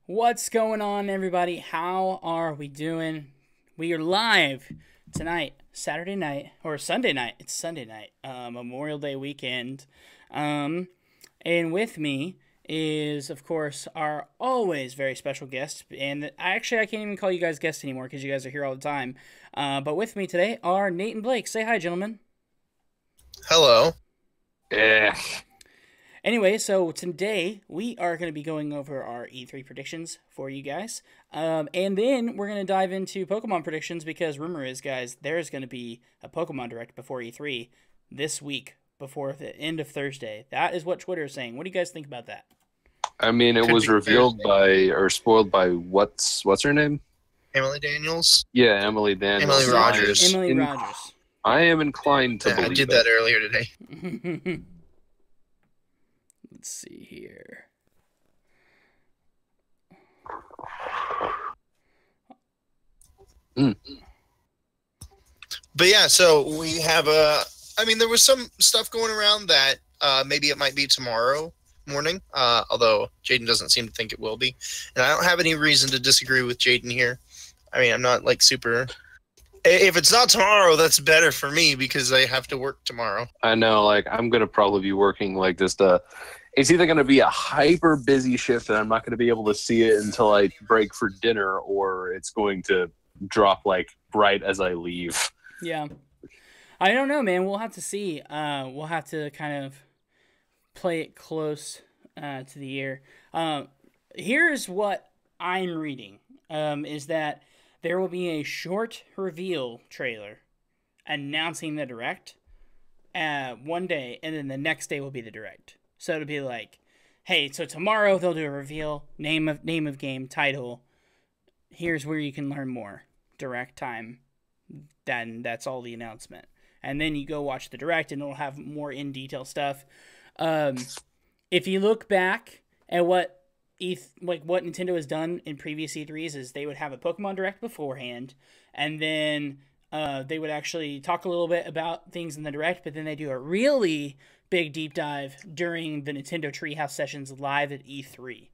What's going on, everybody? How are we doing? We are live tonight, Saturday night, or Sunday night. It's Sunday night, Memorial Day weekend. And with me is, of course, our always very special guest. And I can't even call you guys guests anymore because you guys are here all the time. But with me today are Nate and Blake. Say hi, gentlemen. Hello. Yeah. Anyway, so today we are going to be going over our E3 predictions for you guys. And then we're going to dive into Pokemon predictions because rumor is, guys, there's going to be a Pokemon Direct before E3 this week, before the end of Thursday. That is what Twitter is saying. What do you guys think about that? I mean, it Could was be revealed by, or spoiled by, what's her name? Emily Daniels. Yeah, Emily Daniels. Emily Rogers. Emily Rogers. I am inclined to Yeah, I believe did it. that earlier today. Let's see here. But yeah, so we have there was some stuff going around that maybe it might be tomorrow morning, although Jaden doesn't seem to think it will be. And I don't have any reason to disagree with Jaden here. I mean, I'm not like super... If it's not tomorrow, that's better for me because I have to work tomorrow. I know, like, I'm going to probably be working, like, just it's either going to be a hyper busy shift and I'm not going to be able to see it until I break for dinner, or it's going to drop, like, right as I leave. Yeah. I don't know, man. We'll have to see. We'll have to kind of play it close to the ear. Here's what I'm reading, is that there will be a short reveal trailer announcing the Direct one day, and then the next day will be the Direct. So it'll be like, hey, so tomorrow they'll do a reveal, name of game, title. Here's where you can learn more. Direct time. Then that's all the announcement. And then you go watch the Direct, and it'll have more in detail stuff. If you look back at what Nintendo has done in previous E3s, is they would have a Pokemon Direct beforehand, and then they would actually talk a little bit about things in the Direct, but then they do a really big deep dive during the Nintendo Treehouse sessions live at E3.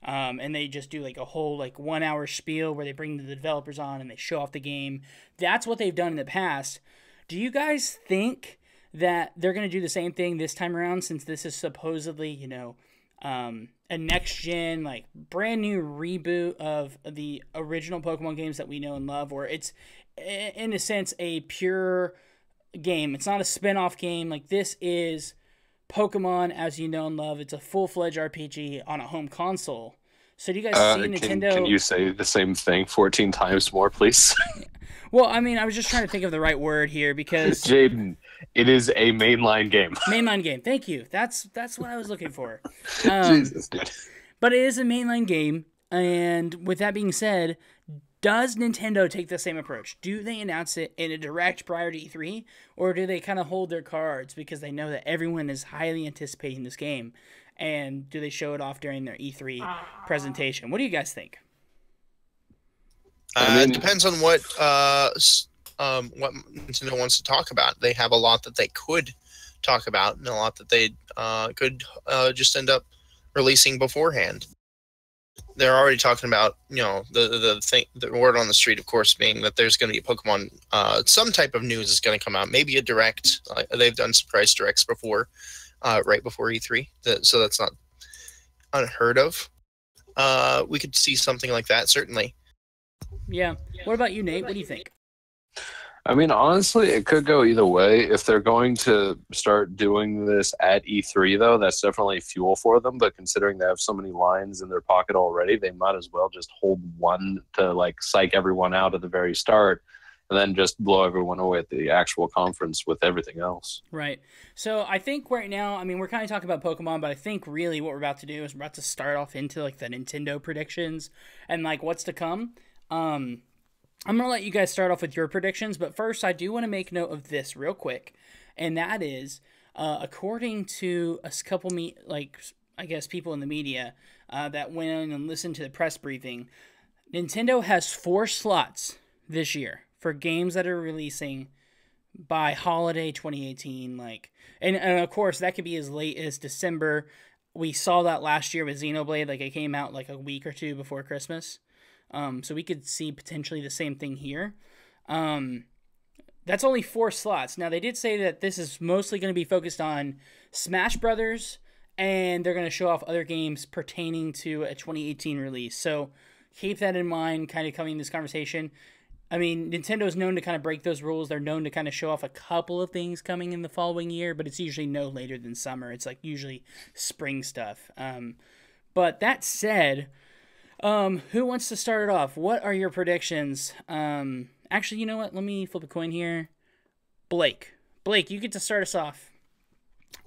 And they just do like a whole 1 hour spiel where they bring the developers on and they show off the game. That's what they've done in the past. Do you guys think that they're going to do the same thing this time around, since this is supposedly, a next-gen, brand new reboot of the original Pokemon games that we know and love, or it's, in a sense, a pure game. It's not a spin-off game. This is Pokemon as you know and love. It's a full-fledged RPG on a home console. So do you guys see Nintendo... Can you say the same thing 14 times more, please? Well, I mean, I was just trying to think of the right word here because... Jaden, it is a mainline game. Mainline game. Thank you. That's what I was looking for. Jesus, dude. But it is a mainline game, and with that being said, does Nintendo take the same approach? Do they announce it in a Direct prior to E3, or do they kind of hold their cards because they know that everyone is highly anticipating this game, and do they show it off during their E3 presentation? What do you guys think? It depends on what Nintendo wants to talk about. They have a lot that they could talk about, and a lot that they could just end up releasing beforehand. They're already talking about, the word on the street, of course, being that there's going to be a Pokemon, some type of news is going to come out. Maybe a Direct. They've done surprise Directs before, right before E3, so that's not unheard of. We could see something like that, certainly. Yeah. What about you, Nate? What do you think? I mean, honestly, it could go either way. If they're going to start doing this at E3, though, that's definitely fuel for them. But considering they have so many lines in their pocket already, they might as well just hold one to, psych everyone out at the very start and then just blow everyone away at the actual conference with everything else. Right. So I think right now, I mean, we're kind of talking about Pokemon, but I think really what we're about to do is we're about to start off into, the Nintendo predictions and, what's to come. I'm going to let you guys start off with your predictions, but first I do want to make note of this real quick, and that is, according to a couple, people in the media that went in and listened to the press briefing, Nintendo has 4 slots this year for games that are releasing by holiday 2018, and of course that could be as late as December We saw that last year with Xenoblade. Like, it came out like a week or two before Christmas. So we could see potentially the same thing here. That's only 4 slots. Now, they did say that this is mostly going to be focused on Smash Brothers, and they're going to show off other games pertaining to a 2018 release. So keep that in mind, kind of coming in this conversation. I mean, Nintendo is known to kind of break those rules. They're known to kind of show off a couple of things coming in the following year, but it's usually no later than summer. It's like usually spring stuff. But that said, who wants to start it off? What are your predictions? Actually, you know what? Let me flip a coin here. Blake, you get to start us off.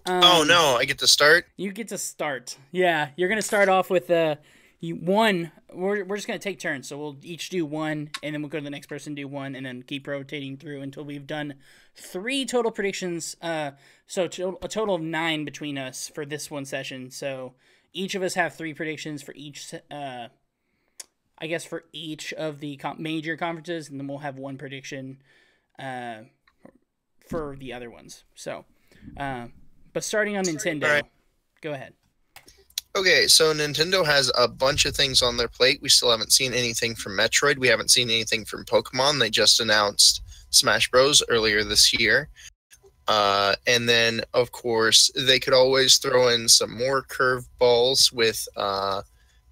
Oh no, I get to start? You get to start. Yeah, you're going to start off with one. We're just going to take turns, so we'll each do one, and then we'll go to the next person, do one, and then keep rotating through until we've done 3 total predictions. So a total of 9 between us for this one session. So each of us have 3 predictions for each, I guess, for each of the major conferences, and then we'll have 1 prediction for the other ones. So, but starting on Nintendo, right. Go ahead. Okay, so Nintendo has a bunch of things on their plate. We still haven't seen anything from Metroid. We haven't seen anything from Pokemon. They just announced Smash Bros. Earlier this year. And then, of course, they could always throw in some more curveballs with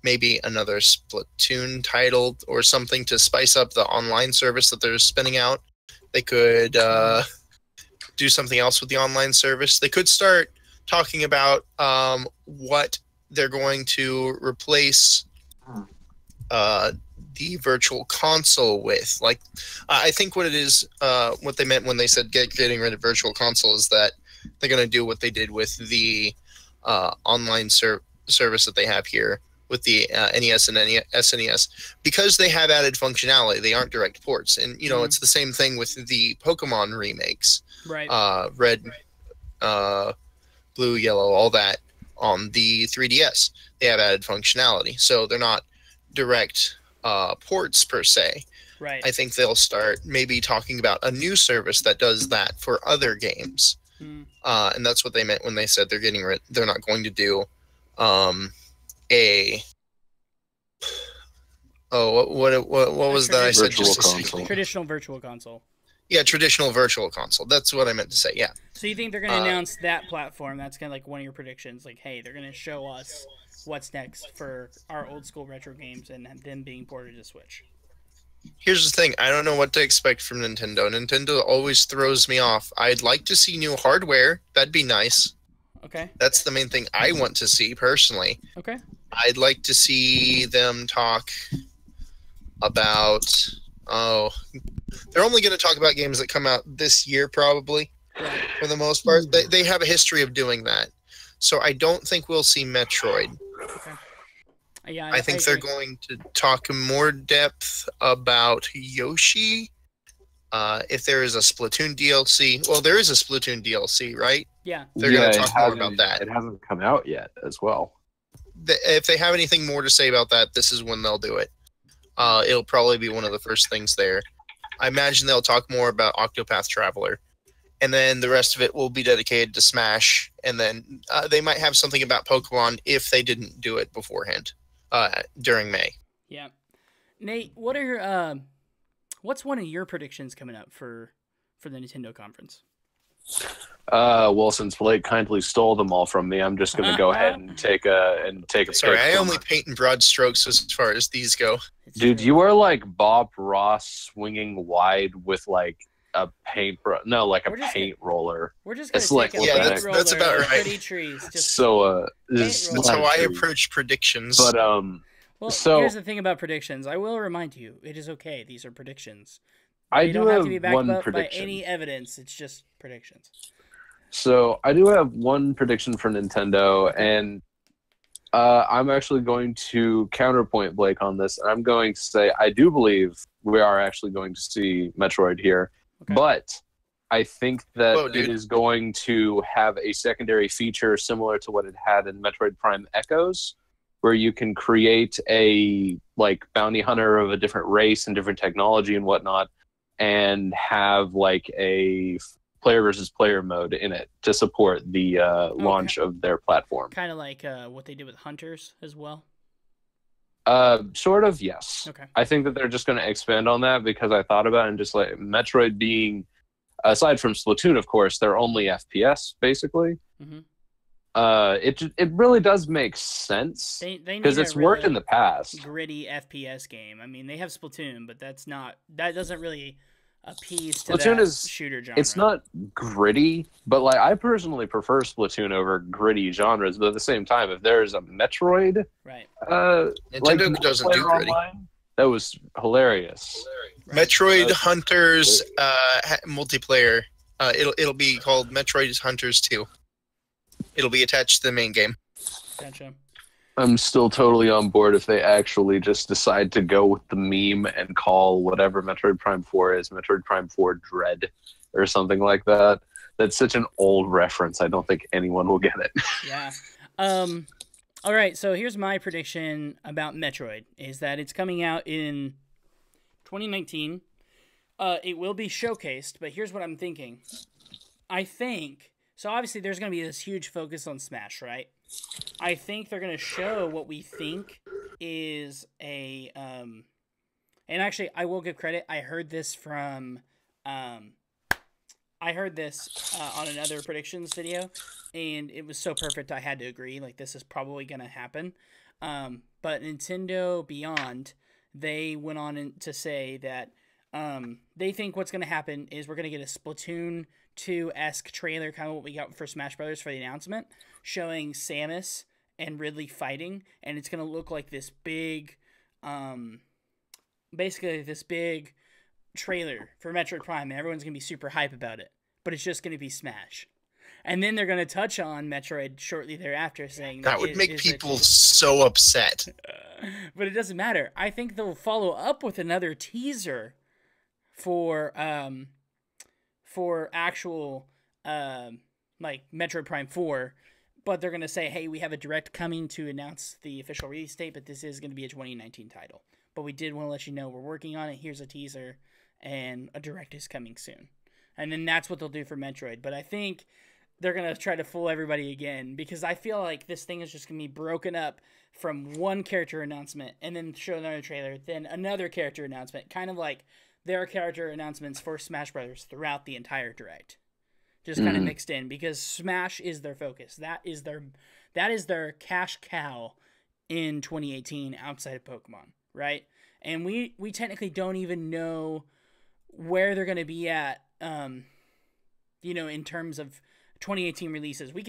maybe another Splatoon title or something to spice up the online service that they're spinning out. They could do something else with the online service. They could start talking about what they're going to replace the virtual console with. Like, I think what it is, what they meant when they said getting rid of virtual console is that they're going to do what they did with the online service that they have here with the NES and SNES, because they have added functionality. They aren't direct ports, and it's the same thing with the Pokemon remakes, right? Red, Blue, Yellow, all that on the 3DS. They have added functionality, so they're not direct ports per se. Right. I think they'll start maybe talking about a new service that does that for other games, and that's what they meant when they said they're not going to do what was that I said just a second? Traditional virtual console. Yeah, traditional virtual console. That's what I meant to say, yeah. So you think they're going to announce that platform? That's kind of like one of your predictions. Like, hey, they're going to show us what's next for our old school retro games and them being ported to Switch. Here's the thing. I don't know what to expect from Nintendo. Nintendo always throws me off. I'd like to see new hardware. That'd be nice. Okay. That's the main thing I want to see, personally. Okay. I'd like to see them talk about... they're only going to talk about games that come out this year, probably, for the most part. They have a history of doing that. So I don't think we'll see Metroid. Okay. Yeah, I think they're going to talk in more depth about Yoshi. If there is a Splatoon DLC. Well, there is a Splatoon DLC, right? Yeah. They're going to talk more about that. It hasn't come out yet as well. If they have anything more to say about that, this is when they'll do it. It'll probably be one of the first things there. I imagine they'll talk more about Octopath Traveler. And then the rest of it will be dedicated to Smash. And then they might have something about Pokemon if they didn't do it beforehand during May. Yeah. Nate, what's one of your predictions coming up for the Nintendo conference? Well, since Blake kindly stole them all from me, I'm just going to go ahead and take a Sorry, pick I only paint in broad strokes as far as these go. Dude, you are like Bob Ross swinging wide with like a paint roller. We're just going It's to like, take a yeah, paint roller, that's about right. pretty trees. Just So That's how I approach predictions. But well, so here's the thing about predictions. I will remind you, it is okay. These are predictions. I They do don't have have to be backed one up by prediction. any evidence. It's just predictions. So I do have one prediction for Nintendo, and I'm actually going to counterpoint Blake on this. And I'm going to say I do believe we are actually going to see Metroid here, Okay. but I think that Whoa, it dude. is going to have a secondary feature similar to what it had in Metroid Prime Echoes, where you can create a like bounty hunter of a different race and different technology and whatnot, and have like a player versus player mode in it to support the launch of their platform. Kind of like what they did with Hunters as well. Sort of, yes. Okay. I think that they're just going to expand on that because I thought about it and just like Metroid being, aside from Splatoon, of course, they're only FPS basically. Mm-hmm. It really does make sense because it's worked in the past. Gritty FPS game. I mean, they have Splatoon, but that doesn't really appease to Splatoon that is shooter genre. It's not gritty, but like I personally prefer Splatoon over gritty genres. But at the same time, if there's a Metroid, right? Nintendo doesn't do gritty. Online, that was hilarious. Right. Metroid Hunters multiplayer. It'll be called Metroid Hunters 2. It'll be attached to the main game. Gotcha. I'm still totally on board if they actually just decide to go with the meme and call whatever Metroid Prime 4 is Metroid Prime 4 Dread or something like that. That's such an old reference. I don't think anyone will get it. Yeah. All right, so here's my prediction about Metroid, is that it's coming out in 2019. It will be showcased, but here's what I'm thinking. So obviously there's going to be this huge focus on Smash, right? I think they're going to show what we think is a... and actually, I will give credit. I heard this from... on another predictions video, and it was so perfect I had to agree. Like, this is probably going to happen. But Nintendo Beyond, they went on to say that they think what's going to happen is we're going to get a Splatoon 2-esque trailer, kind of what we got for Smash Brothers for the announcement, showing Samus and Ridley fighting, and it's going to look like this big, basically this big trailer for Metroid Prime, and everyone's going to be super hype about it, but it's just going to be Smash. And then they're going to touch on Metroid shortly thereafter, saying that would make people so upset. But it doesn't matter. I think they'll follow up with another teaser for actual like Metroid Prime 4, but they're going to say, hey, we have a direct coming to announce the official release date, but this is going to be a 2019 title. But we did want to let you know we're working on it. Here's a teaser, and a direct is coming soon. And then that's what they'll do for Metroid. But I think they're going to try to fool everybody again, because I feel like this thing is just going to be broken up from one character announcement and then show another trailer, then another character announcement, kind of like their character announcements for Smash Brothers throughout the entire direct. Just kind of mixed in, because Smash is their focus. That is their cash cow in 2018 outside of Pokemon, right? And we technically don't even know where they're going to be at, in terms of 2018 releases. We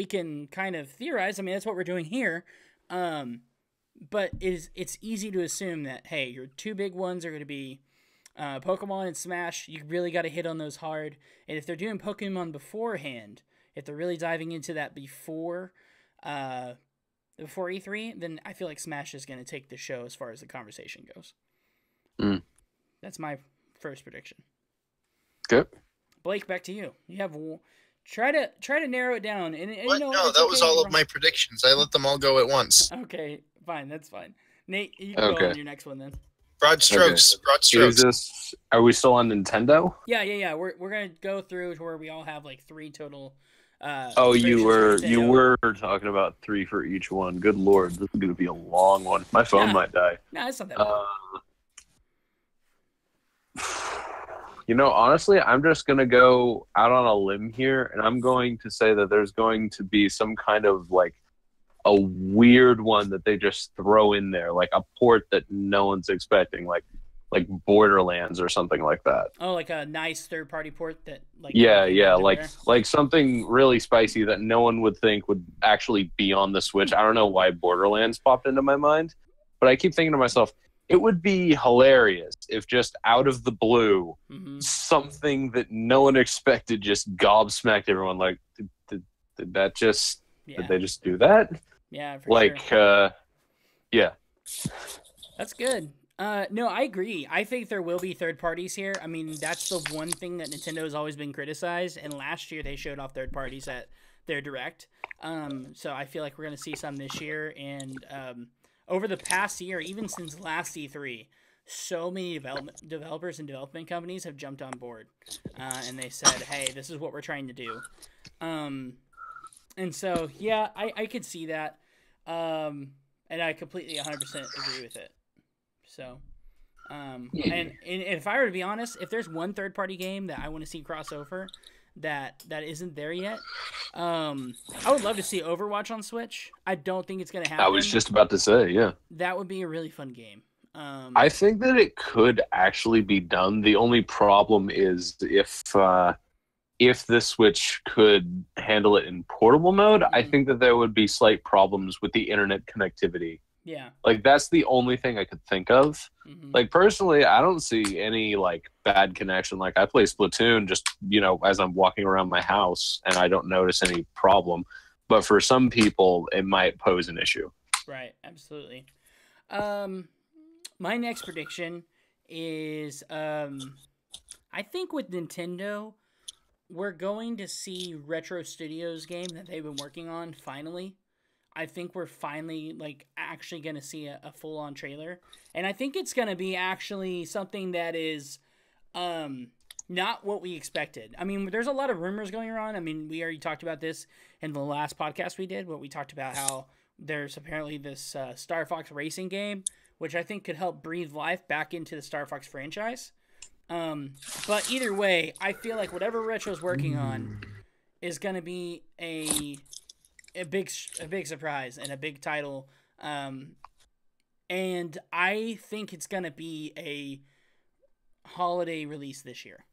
can kind of theorize. I mean, that's what we're doing here. But it's easy to assume that, hey, your two big ones are going to be Pokemon and Smash. You really got to hit on those hard. And if they're doing Pokemon beforehand, if they're really diving into that before E3, then I feel like Smash is going to take the show as far as the conversation goes. That's my first prediction. Good. Blake, back to you. You have try to narrow it down. And what? No, that was all of my predictions. I let them all go at once. Okay, fine. That's fine. Nate, you can go on your next one then. Broad strokes. Okay. Broad strokes. Are we still on Nintendo? Yeah. We're gonna go through to where we all have like 3 total. You were talking about 3 for each one. Good lord, this is gonna be a long one. My phone might die. No, it's not that bad. Honestly, I'm just gonna go out on a limb here, and I'm going to say that there's going to be some kind of like a weird one that they just throw in there, like a port that no one's expecting, like Borderlands or something like that. Oh, like a nice third-party port that, like, like something really spicy that no one would think would actually be on the Switch. I don't know why Borderlands popped into my mind, but I keep thinking to myself, it would be hilarious if just out of the blue, something that no one expected just gobsmacked everyone. Like, did that just? Yeah. Did they just do that? Yeah, for sure. Yeah. That's good. No, I agree. I think there will be third parties here. I mean, that's the one thing that Nintendo has always been criticized, and last year they showed off third parties at their Direct. So I feel like we're going to see some this year, and over the past year, even since last E3, so many developers and development companies have jumped on board, and they said, "Hey, this is what we're trying to do." And so, yeah, I could see that, and I completely 100% agree with it. So, and if I were to be honest, if there's one third party game that I want to see cross over that isn't there yet, I would love to see Overwatch on Switch. I don't think it's gonna happen. I was just about to say, yeah. That would be a really fun game. I think that it could actually be done. The only problem is if the Switch could handle it in portable mode, I think that there would be slight problems with the internet connectivity. Yeah. Like, that's the only thing I could think of. Mm-hmm. Like, personally, I don't see any, like, bad connection. Like, I play Splatoon just, as I'm walking around my house, and I don't notice any problem. But for some people, it might pose an issue. Right, absolutely. My next prediction is, I think with Nintendo, we're going to see Retro Studios game that they've been working on finally. I think we're finally, like, actually going to see a full-on trailer. And I think it's going to be actually something that is not what we expected. I mean, there's a lot of rumors going around. I mean, we already talked about this in the last podcast we did, where we talked about how there's apparently this Star Fox racing game, which I think could help breathe life back into the Star Fox franchise. But either way, I feel like whatever Retro's working on is going to be a big surprise and a big title. And I think it's going to be a holiday release this year.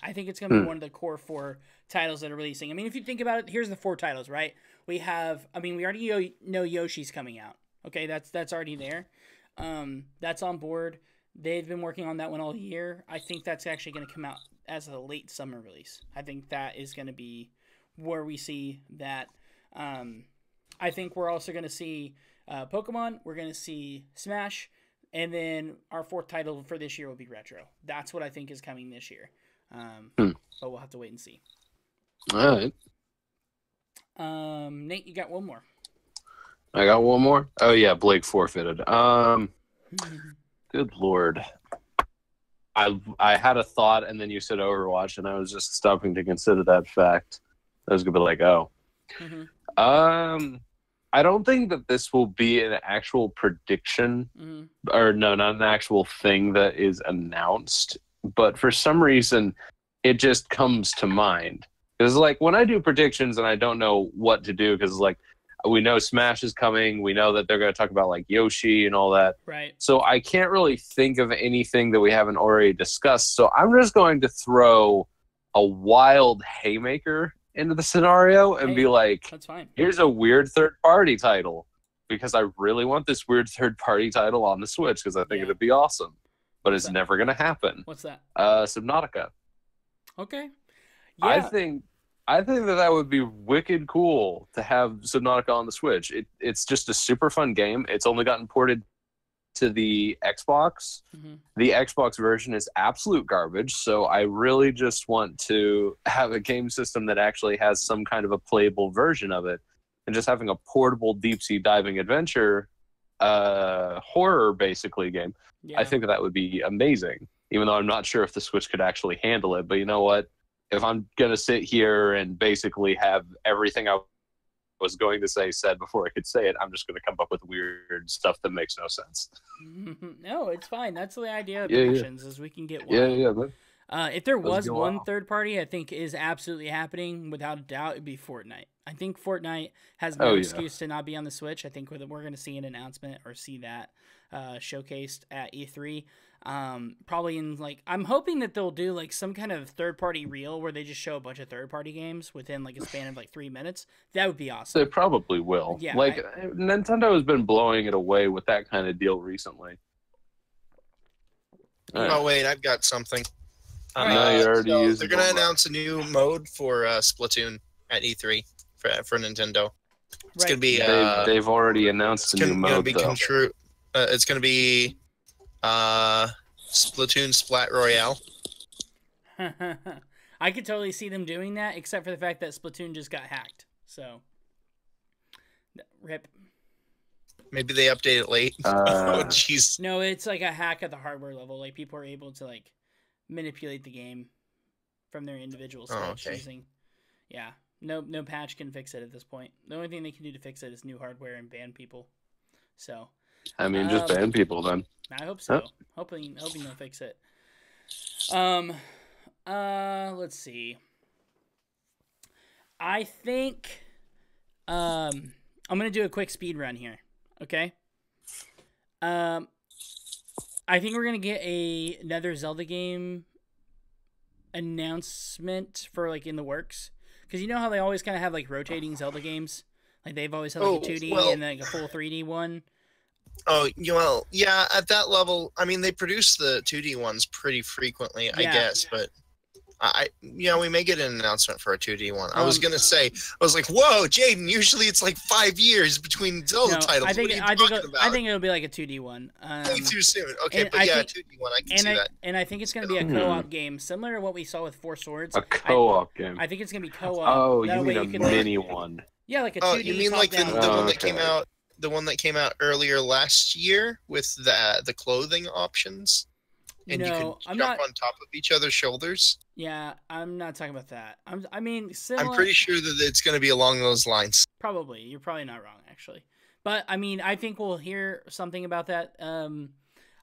I think it's going to be one of the core 4 titles that are releasing. I mean, if you think about it, here's the 4 titles, right? We already know Yoshi's coming out. Okay, that's already there. That's on board. They've been working on that one all year. I think that's actually going to come out as a late summer release. I think that is going to be where we see that. I think we're also going to see Pokemon. We're going to see Smash. And then our 4th title for this year will be Retro. That's what I think is coming this year. But we'll have to wait and see. All right. Nate, you got one more. I got one more? Oh, yeah, Blake forfeited. Good Lord. I had a thought, and then you said Overwatch, and I was just stopping to consider that fact. I was going to be like, oh. Mm-hmm. I don't think that this will be an actual prediction, or no, not an actual thing that is announced, but for some reason, it just comes to mind. Because, like, when I do predictions and I don't know what to do, because, like, we know Smash is coming, we know that they're going to talk about, like, Yoshi and all that. Right. So I can't really think of anything that we haven't already discussed, so I'm just going to throw a wild haymaker into the scenario and be like, that's fine. Here's a weird third-party title, because I really want this weird third-party title on the Switch, because I think it'd be awesome. But it's never going to happen. What's that? Subnautica. Okay. Yeah. I think that would be wicked cool to have Subnautica on the Switch. It's just a super fun game. It's only gotten ported to the Xbox. The Xbox version is absolute garbage, so I really just want to have a game system that actually has some kind of a playable version of it, and just having a portable deep sea diving adventure horror basically game. I think that would be amazing, even though I'm not sure if the Switch could actually handle it. But you know what? If I'm gonna sit here and basically have everything I was going to say said before I could say it, I'm just going to come up with weird stuff that makes no sense. No, it's fine. That's the idea of predictions, is we can get one. If there was one third party I think is absolutely happening, without a doubt, it'd be Fortnite. I think Fortnite has no excuse to not be on the Switch. I think we're going to see an announcement or see that showcased at E3. Probably in, like, I'm hoping that they'll do, like, some kind of third party reel where they just show a bunch of third party games within, like, a span of like 3 minutes. That would be awesome. They probably will. Yeah, like, Nintendo has been blowing it away with that kind of deal recently. Oh wait, I've got something. No, you already used they're going to announce a new mode for Splatoon at E3 for Nintendo. It's going to be. They've already announced a new mode, though. It's going to be Splatoon Splat Royale. I could totally see them doing that, except for the fact that Splatoon just got hacked. So, rip. Maybe they update it late. Oh, jeez. No, it's like a hack at the hardware level. Like people are able to like manipulate the game from their individual states using. Yeah, no patch can fix it at this point. The only thing they can do to fix it is new hardware and ban people. So. I mean, just ban people then. I hope so. Hoping they'll fix it. Let's see. I think I'm gonna do a quick speed run here. Okay. I think we're gonna get another Zelda game announcement for like in the works, because you know how they always kind of have like rotating Zelda games. Like they've always had like a 2D and then like a full 3D one. Oh, well, yeah, at that level, I mean, they produce the 2D ones pretty frequently, I guess, but we may get an announcement for a 2D one. I was going to say, I was like, whoa, Jaden, usually it's like 5 years between Zelda titles. What are you talking about? I think it'll be like a 2D one. Way too soon. Okay, but yeah, 2D one, I can see that. And I think it's going to be a co-op game, similar to what we saw with Four Swords. A co-op game. I think it's going to be co-op. Oh, you mean a mini one. Yeah, like a 2D. Oh, you mean like the one that came out? The one that came out earlier last year with the clothing options, and you can jump on top of each other's shoulders. Yeah, I'm not talking about that. I mean, similar, I'm pretty sure that it's going to be along those lines. Probably, you're probably not wrong, actually. But I mean, I think we'll hear something about that.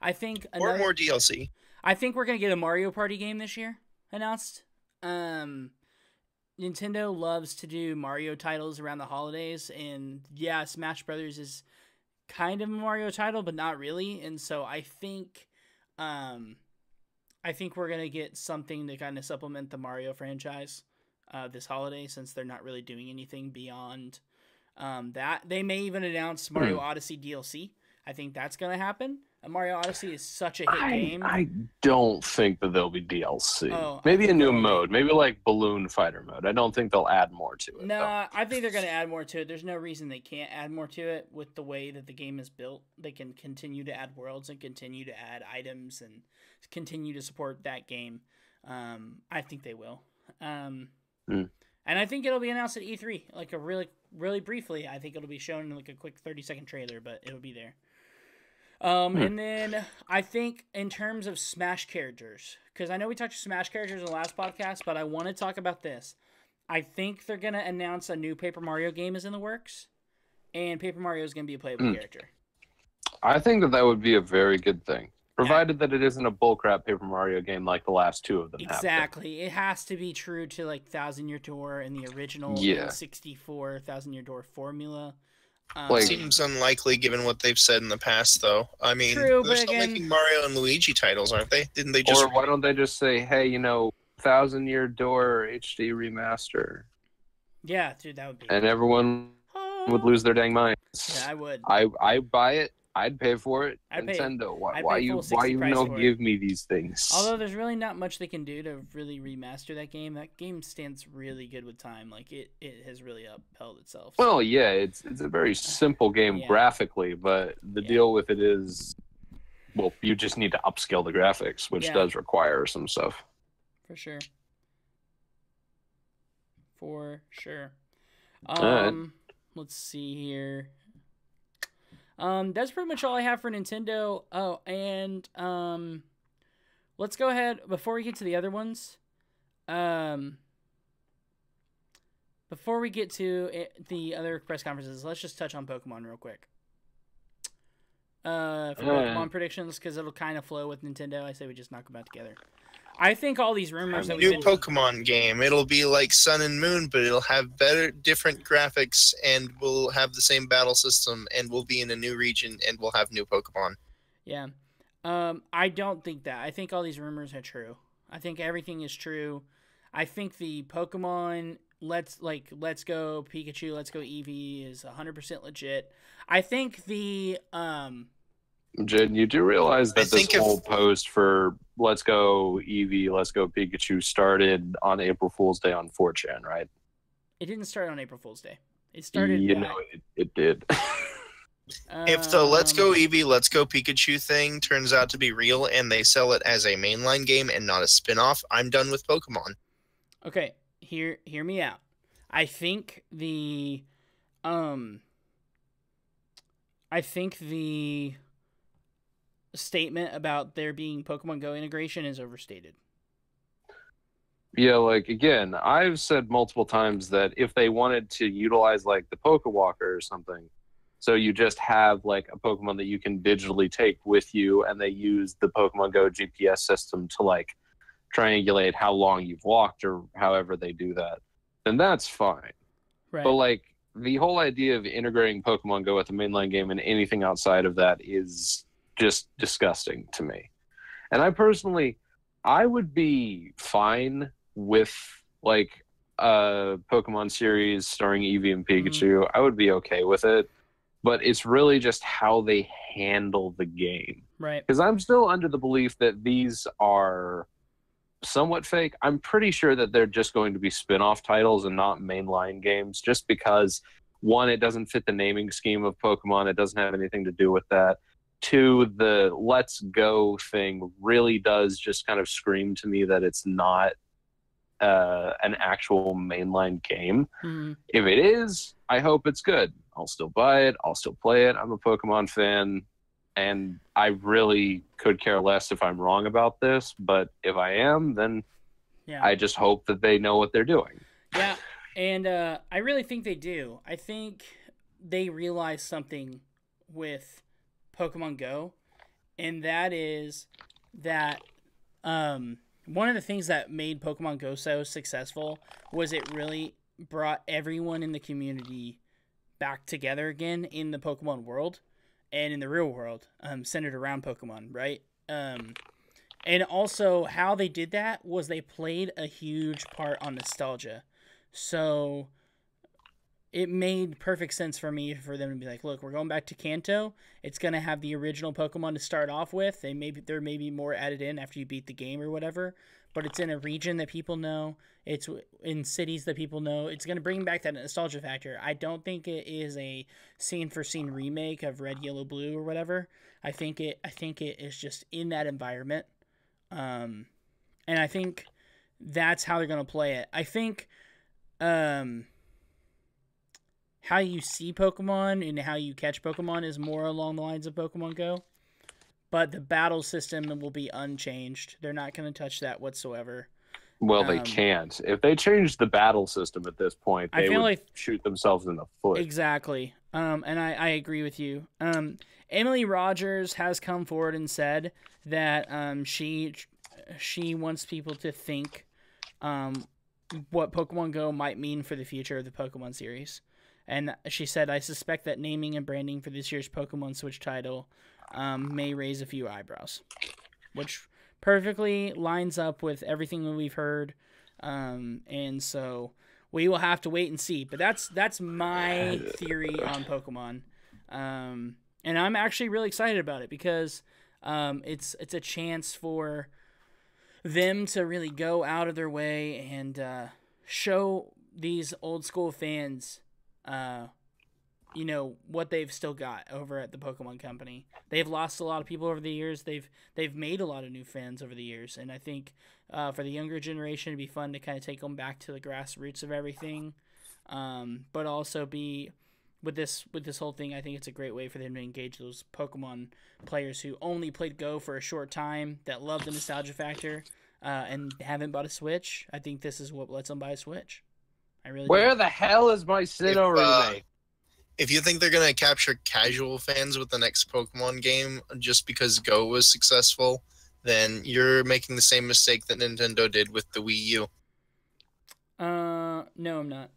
I think more DLC. I think we're gonna get a Mario Party game this year announced. Nintendo loves to do Mario titles around the holidays, and yeah, Smash Brothers is kind of a Mario title, but not really. And so I think we're gonna get something to kind of supplement the Mario franchise this holiday, since they're not really doing anything beyond that. They may even announce Mario Odyssey DLC. I think that's gonna happen. Mario Odyssey is such a hit game. I don't think that there'll be DLC. Maybe a new mode. Maybe like Balloon Fighter mode. I don't think they'll add more to it. No, I think they're going to add more to it. There's no reason they can't add more to it with the way that the game is built. They can continue to add worlds and continue to add items and continue to support that game. I think they will. And I think it'll be announced at E3, like a really, really briefly. I think it'll be shown in like a quick 30-second trailer, but it'll be there. And then I think in terms of Smash characters, because I know we talked Smash characters in the last podcast, but I want to talk about this. I think they're going to announce a new Paper Mario game is in the works, and Paper Mario is going to be a playable character. I think that would be a very good thing, provided that it isn't a bullcrap Paper Mario game like the last two of them have. Exactly. It has to be true to like Thousand Year Door and the original N64 Thousand Year Door formula. Seems unlikely given what they've said in the past, though. I mean, they're still making Mario and Luigi titles, aren't they? Didn't they just? Or why don't they just say, "Hey, Thousand Year Door HD remaster"? Yeah, dude, that would be. And everyone would lose their dang minds. Yeah, I would. I buy it. I'd pay for it. Nintendo, why you don't give me these things? Although there's really not much they can do to really remaster that game. That game stands really good with time. Like it has really upheld itself. Well, yeah, it's a very simple game graphically, but the deal with it is, well, you just need to upscale the graphics, which does require some stuff. For sure. Let's see here. That's pretty much all I have for Nintendo. Oh, and let's go ahead before we get to the other ones. Before we get to the other press conferences, let's just touch on Pokemon real quick. For Pokemon predictions, because it'll kind of flow with Nintendo. I say we just knock them out together. I think all these rumors that new Pokemon game. It'll be like Sun and Moon, but it'll have different graphics, and we'll have the same battle system, and we'll be in a new region, and we'll have new Pokemon. Yeah, I don't think that. I think all these rumors are true. I think everything is true. I think the Pokemon Let's Go Pikachu, Let's Go Eevee is 100% legit. I think the Jen, you do realize that this whole post for Let's Go Eevee, Let's Go Pikachu started on April Fool's Day on 4chan, right? It didn't start on April Fool's Day. It started. It did. If the Let's Go Eevee, Let's Go Pikachu thing turns out to be real and they sell it as a mainline game and not a spin-off, I'm done with Pokemon. Okay, hear me out. I think the I think the statement about there being Pokemon Go integration is overstated. Yeah, like again, I've said multiple times that if they wanted to utilize like the Pokewalker or something, so you just have like a Pokemon that you can digitally take with you, and they use the Pokemon Go GPS system to like triangulate how long you've walked or however they do that, then that's fine. Right. But like the whole idea of integrating Pokemon Go with the mainline game and anything outside of that is just disgusting to me. And I would be fine with like a Pokemon series starring Eevee and Pikachu. I would be okay with it. But it's really just how they handle the game. Right. Because I'm still under the belief that these are somewhat fake. I'm pretty sure that they're just going to be spin-off titles and not mainline games, just because, one, it doesn't fit the naming scheme of Pokemon. It doesn't have anything to do with that. Two, the Let's Go thing really does just kind of scream to me that it's not an actual mainline game. Mm-hmm. If it is, I hope it's good. I'll still buy it. I'll still play it. I'm a Pokemon fan, and I really could care less if I'm wrong about this. But if I am, then I just hope that they know what they're doing. Yeah, and I really think they do. I think they realize something with Pokemon Go, and that is that one of the things that made Pokemon Go so successful was it really brought everyone in the community back together again in the Pokemon world and in the real world, centered around Pokemon, right? And also how they did that was they played a huge part on nostalgia. So it made perfect sense for me for them to be like, look, we're going back to Kanto. It's going to have the original Pokemon to start off with. There may be more added in after you beat the game or whatever, but it's in a region that people know. It's in cities that people know. It's going to bring back that nostalgia factor. I don't think it is a scene-for-scene remake of Red, Yellow, Blue or whatever. I think it is just in that environment. And I think that's how they're going to play it. I think how you see Pokemon and how you catch Pokemon is more along the lines of Pokemon Go. But the battle system will be unchanged. They're not going to touch that whatsoever. Well, they can't. If they change the battle system at this point, they would shoot themselves in the foot. Exactly. And I agree with you. Emily Rogers has come forward and said that she wants people to think what Pokemon Go might mean for the future of the Pokemon series. And she said, I suspect that naming and branding for this year's Pokemon Switch title may raise a few eyebrows, which perfectly lines up with everything that we've heard. And so we will have to wait and see. But that's my theory on Pokemon. And I'm actually really excited about it because it's a chance for them to really go out of their way and show these old school fans what they've still got over at the Pokemon Company. They've lost a lot of people over the years. They've made a lot of new fans over the years, and I think for the younger generation, it'd be fun to kind of take them back to the grassroots of everything. But also be with this whole thing, I think it's a great way for them to engage those Pokemon players who only played Go for a short time, that love the nostalgia factor, and haven't bought a Switch. I think this is what lets them buy a Switch. I really Where do. the hell is my Sinnoh remake? If you think they're going to capture casual fans with the next Pokemon game just because Go was successful, then you're making the same mistake that Nintendo did with the Wii U. No, I'm not.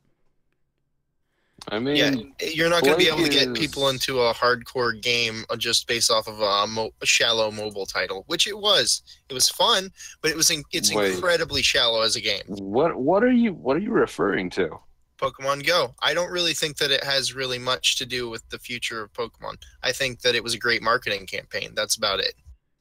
I mean, yeah, you're not going to be able to get people into a hardcore game just based off of a shallow mobile title, which it was. It was fun, but it's incredibly shallow as a game. What are you referring to? Pokemon Go. I don't really think that it has really much to do with the future of Pokemon. I think that it was a great marketing campaign. That's about it.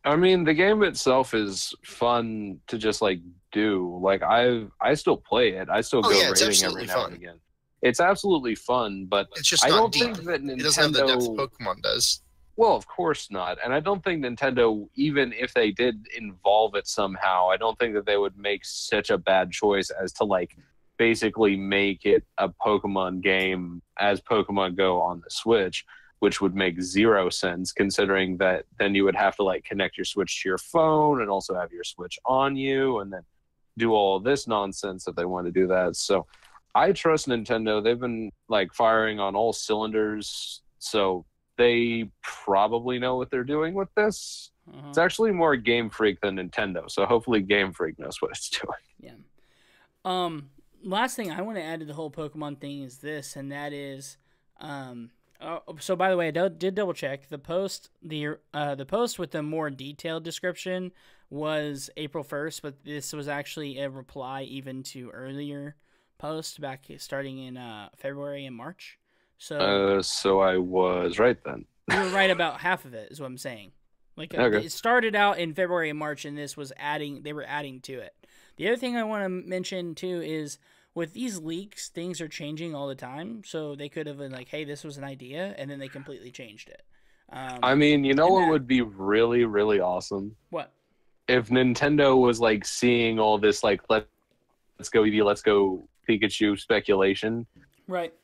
I mean, the game itself is fun to just like do. Like I still play it. I still go raiding every now and again. It's absolutely fun, but it's just I not don't deep. think that Nintendo... It doesn't have the depth Pokemon does. Well, of course not. And I don't think Nintendo, even if they did involve it somehow, I don't think that they would make such a bad choice as to like basically make it a Pokemon game as Pokemon Go on the Switch. which would make zero sense considering that then you would have to like connect your Switch to your phone and also have your Switch on you and then do all this nonsense if they want to do that. So I trust Nintendo. They've been like firing on all cylinders, so they probably know what they're doing with this. It's actually more Game Freak than Nintendo, so hopefully Game Freak knows what it's doing. Yeah. Last thing I want to add to the whole Pokemon thing is this, and that is, so by the way, I did double check the post. The post with the more detailed description was April 1st, but this was actually a reply even to earlier post back starting in February and March. So I was right then. You were right about half of it, is what I'm saying. Like Okay. It started out in February and March, and this was they were adding to it. The other thing I want to mention too is with these leaks, things are changing all the time. So they could have been like, "Hey, this was an idea," and then they completely changed it. I mean, you know what would be really, really awesome? What? If Nintendo was like seeing all this like let's go Eevee, let's go Pikachu speculation, right?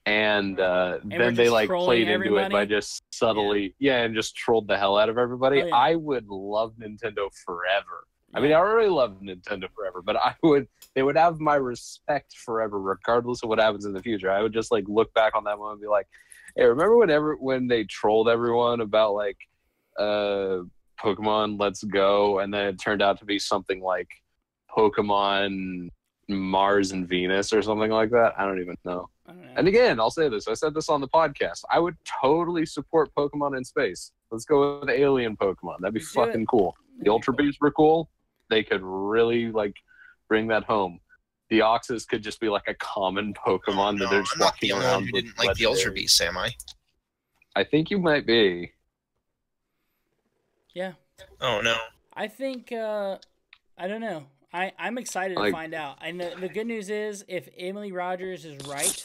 And then they like played into it by just subtly, and just trolled the hell out of everybody. Oh, yeah. I would love Nintendo forever. I mean, I already love Nintendo forever, but they would have my respect forever, regardless of what happens in the future. I would just like look back on that moment and be like, hey, remember when they trolled everyone about like Pokemon Let's Go, and then it turned out to be something like Pokemon Mars and Venus or something like that? I don't even know. And again, I'll say this. I said this on the podcast. I would totally support Pokemon in space. Let's go with alien Pokemon. That'd be fucking cool. The Ultra Beasts were cool. They could really like bring that home. The Oxus could just be like a common Pokemon that they're just walking around. I'm not the only one who didn't like the Ultra Beasts, am I? I think you might be. Yeah. Oh no. I think I don't know. I'm excited to find out. And the good news is, if Emily Rogers is right,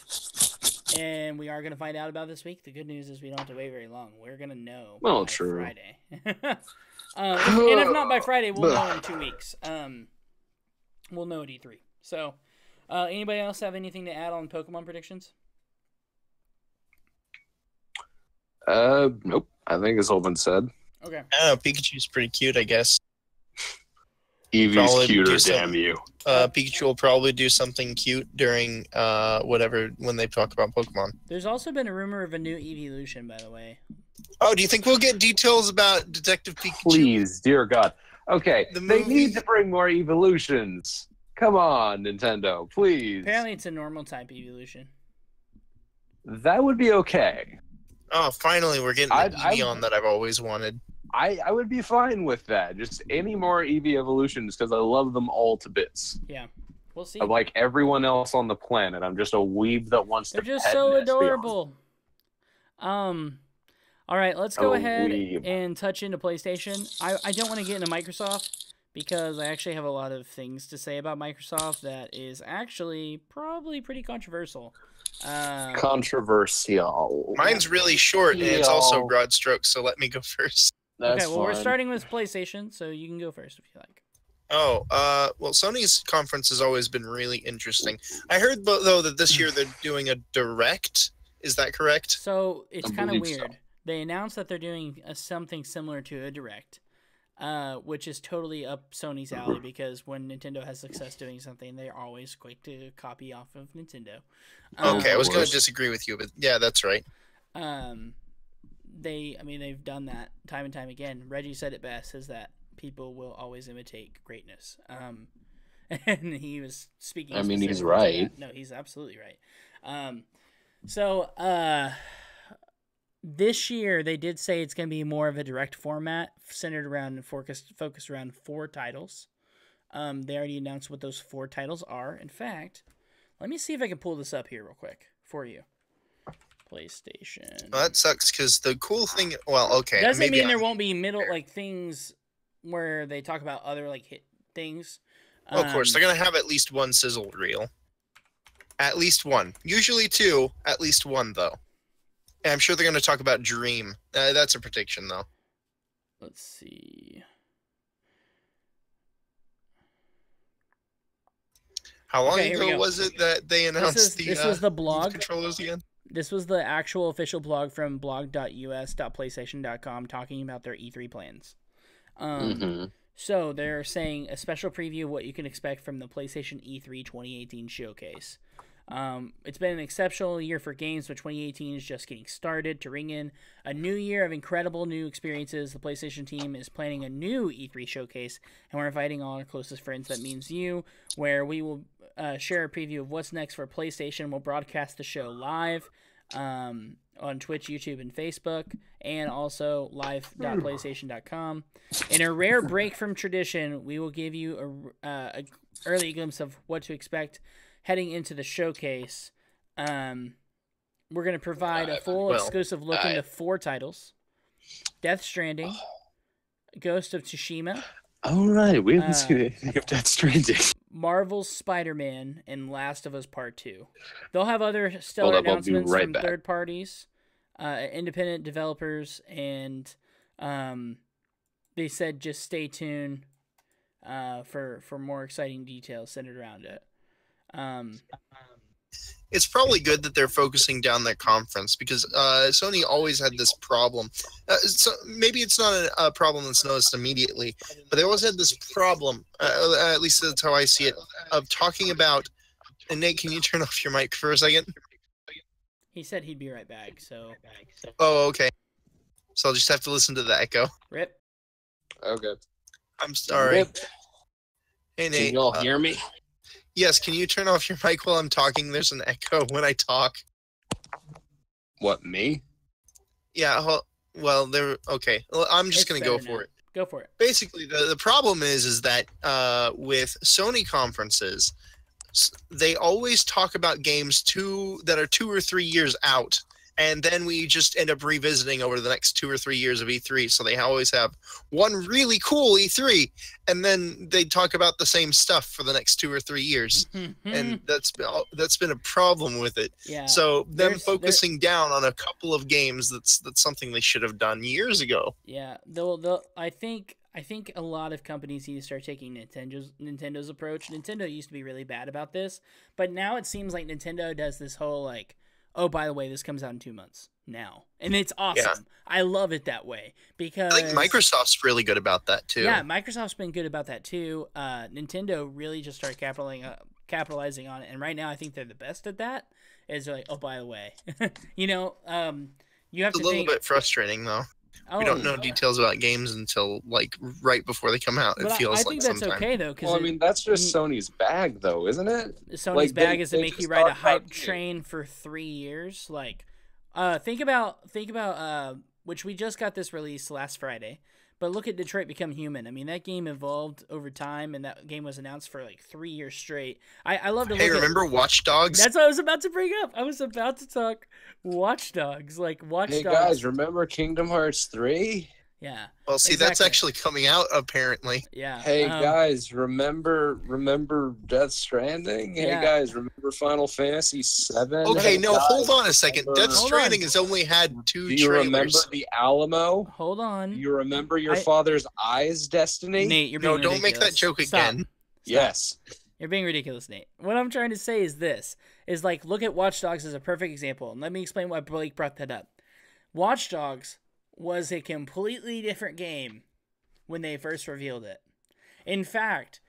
and we are going to find out about this week, the good news is we don't have to wait very long. We're going to know by Friday. And if not by Friday, we'll know in 2 weeks. We'll know at E3. So, anybody else have anything to add on Pokemon predictions? Nope. I think it's all been said. Okay. I don't know. Pikachu's pretty cute, I guess. Eevee's cuter, damn you. Pikachu will probably do something cute during when they talk about Pokemon. There's also been a rumor of a new evolution, by the way. Oh, do you think we'll get details about Detective Pikachu? Please, dear God. Okay, they need to bring more evolutions. Come on, Nintendo, please. Apparently it's a normal type evolution. That would be okay. Oh, finally we're getting the Eevee that I've always wanted. I would be fine with that. Just any more Eevee evolutions because I love them all to bits. Yeah, we'll see. I'm like everyone else on the planet. I'm just a weeb that wants to. They're just so adorable. All right, let's go ahead and touch into PlayStation. I don't want to get into Microsoft because I actually have a lot of things to say about Microsoft that is actually probably pretty controversial. Controversial. Mine's really short and it's also broad strokes, so let me go first. That's okay, well, we're starting with PlayStation, so you can go first if you like. Oh, well, Sony's conference has always been really interesting. I heard, though, that this year they're doing a Direct. Is that correct? So, it's kind of weird. So. They announced that they're doing something similar to a Direct, which is totally up Sony's alley because when Nintendo has success doing something, they're always quick to copy off of Nintendo. Okay, I was going to disagree with you, but yeah, that's right. They've done that time and time again. Reggie said it best, is that people will always imitate greatness. And he was speaking. I mean, he's right. No, he's absolutely right. This year they did say it's going to be more of a direct format centered around focused around 4 titles. They already announced what those 4 titles are. In fact, let me see if I can pull this up here real quick for you. PlayStation. Well, that sucks because the cool thing. Well, okay. Doesn't mean there won't be things where they talk about other hit things. Well, of course, they're gonna have at least one sizzled reel. At least one. Usually 2. At least 1 though. And I'm sure they're gonna talk about Dream. That's a prediction though. Let's see. How long ago was it that they announced this was the blog controllers again? This was the actual official blog from blog.us.playstation.com talking about their E3 plans. So they're saying a special preview of what you can expect from the PlayStation E3 2018 showcase. It's been an exceptional year for games, but 2018 is just getting started. To ring in a new year of incredible new experiences, the PlayStation team is planning a new E3 showcase, and we're inviting all our closest friends, that means you, where we will share a preview of what's next for PlayStation. We'll broadcast the show live on Twitch, YouTube, and Facebook, and also live.playstation.com. In a rare break from tradition, we will give you a early glimpse of what to expect heading into the showcase. We're going to provide a full exclusive look into 4 titles: Death Stranding, Ghost of Tsushima. All right, we haven't seen anything of Death Stranding. Marvel's Spider-Man, and Last of Us Part 2. They'll have other stellar announcements from third parties, independent developers, and they said just stay tuned for more exciting details centered around it. It's probably good that they're focusing down their conference, because Sony always had this problem. So maybe it's not a problem that's noticed immediately, but they always had this problem, at least that's how I see it, of talking about... And Nate, can you turn off your mic for a second? He said he'd be right back, so... Oh, okay. So I'll just have to listen to the echo. Rip. Okay. I'm sorry. Rip. Hey, Nate. Can you all hear me? Yes, can you turn off your mic while I'm talking? There's an echo when I talk. What, me? Yeah, well, okay. Well, I'm just going to go for it. Go for it. Basically, the problem is that with Sony conferences, they always talk about games that are 2 or 3 years out, and then we just end up revisiting over the next 2 or 3 years of E3. So they always have one really cool E3, and then they talk about the same stuff for the next 2 or 3 years, and that's been a problem with it. Yeah. So them focusing down on a couple of games, that's something they should have done years ago. Yeah, I think a lot of companies need to start taking Nintendo's approach. Nintendo used to be really bad about this, but now it seems like Nintendo does this whole like, oh, by the way, this comes out in 2 months now. And it's awesome. Yeah. I love it that way, because I think Microsoft's really good about that too. Yeah, Microsoft's been good about that too. Nintendo really just started capitalizing on it. And right now I think they're the best at that. Is they're like, oh, by the way, you have to It's a little bit frustrating though. We don't know details about games until like right before they come out. It feels I think that's sometime. okay though, because I mean that's just Sony's bag though, isn't it? Sony's bag is to make you ride a hype train for 3 years. Like, think about which we just got this release last Friday, but look at Detroit Become Human. I mean, that game evolved over time, and that game was announced for like 3 years straight. I love to. Hey, remember Watch Dogs? That's what I was about to bring up. I was about to talk Watch Dogs, like Watch Dogs. Hey guys, remember Kingdom Hearts 3? Yeah. Well, see, that's actually coming out apparently. Yeah. Hey guys, remember Death Stranding? Yeah. Hey guys, remember Final Fantasy 7? Okay, hey, no, guys, hold on a second. Death Stranding has only had 2 Do you trailers. remember the Alamo? Hold on. You remember your father's eyes, Destiny? Nate, you're being ridiculous. Don't make that joke again. Stop. Yes. You're being ridiculous, Nate. What I'm trying to say is this, is like, look at Watch Dogs as a perfect example. And let me explain why Blake brought that up. Watch Dogs was a completely different game when they first revealed it. In fact,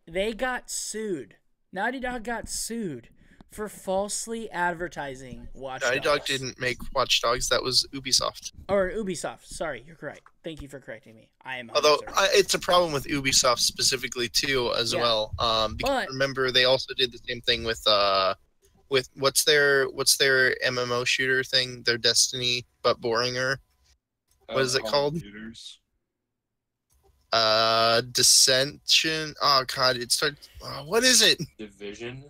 they got sued. Naughty Dog got sued for falsely advertising Watch Dogs. Naughty Dog didn't make Watch Dogs. That was Ubisoft. Or Ubisoft. Sorry, you're correct. Thank you for correcting me. I am. Although it's a problem with Ubisoft specifically too, as well. Because remember, they also did the same thing with what's their MMO shooter thing? Their Destiny, but boringer. What is it called? Dissension. Oh God, it started. What is it? Division.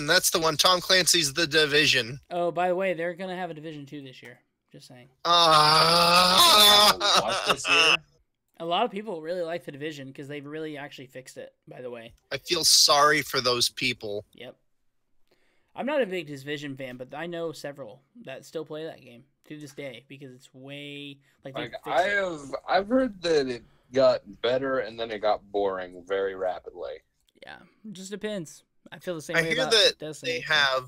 That's the one. Tom Clancy's The Division. Oh, by the way, they're gonna have a Division 2 this year. Just saying. What this year? A lot of people really like The Division because they've really actually fixed it. By the way. I feel sorry for those people. Yep. I'm not a big Division fan, but I know several that still play that game to this day because it's way like I've heard that it got better and then it got boring very rapidly. Yeah, it just depends. I feel the same I way hear about that Destiny. they have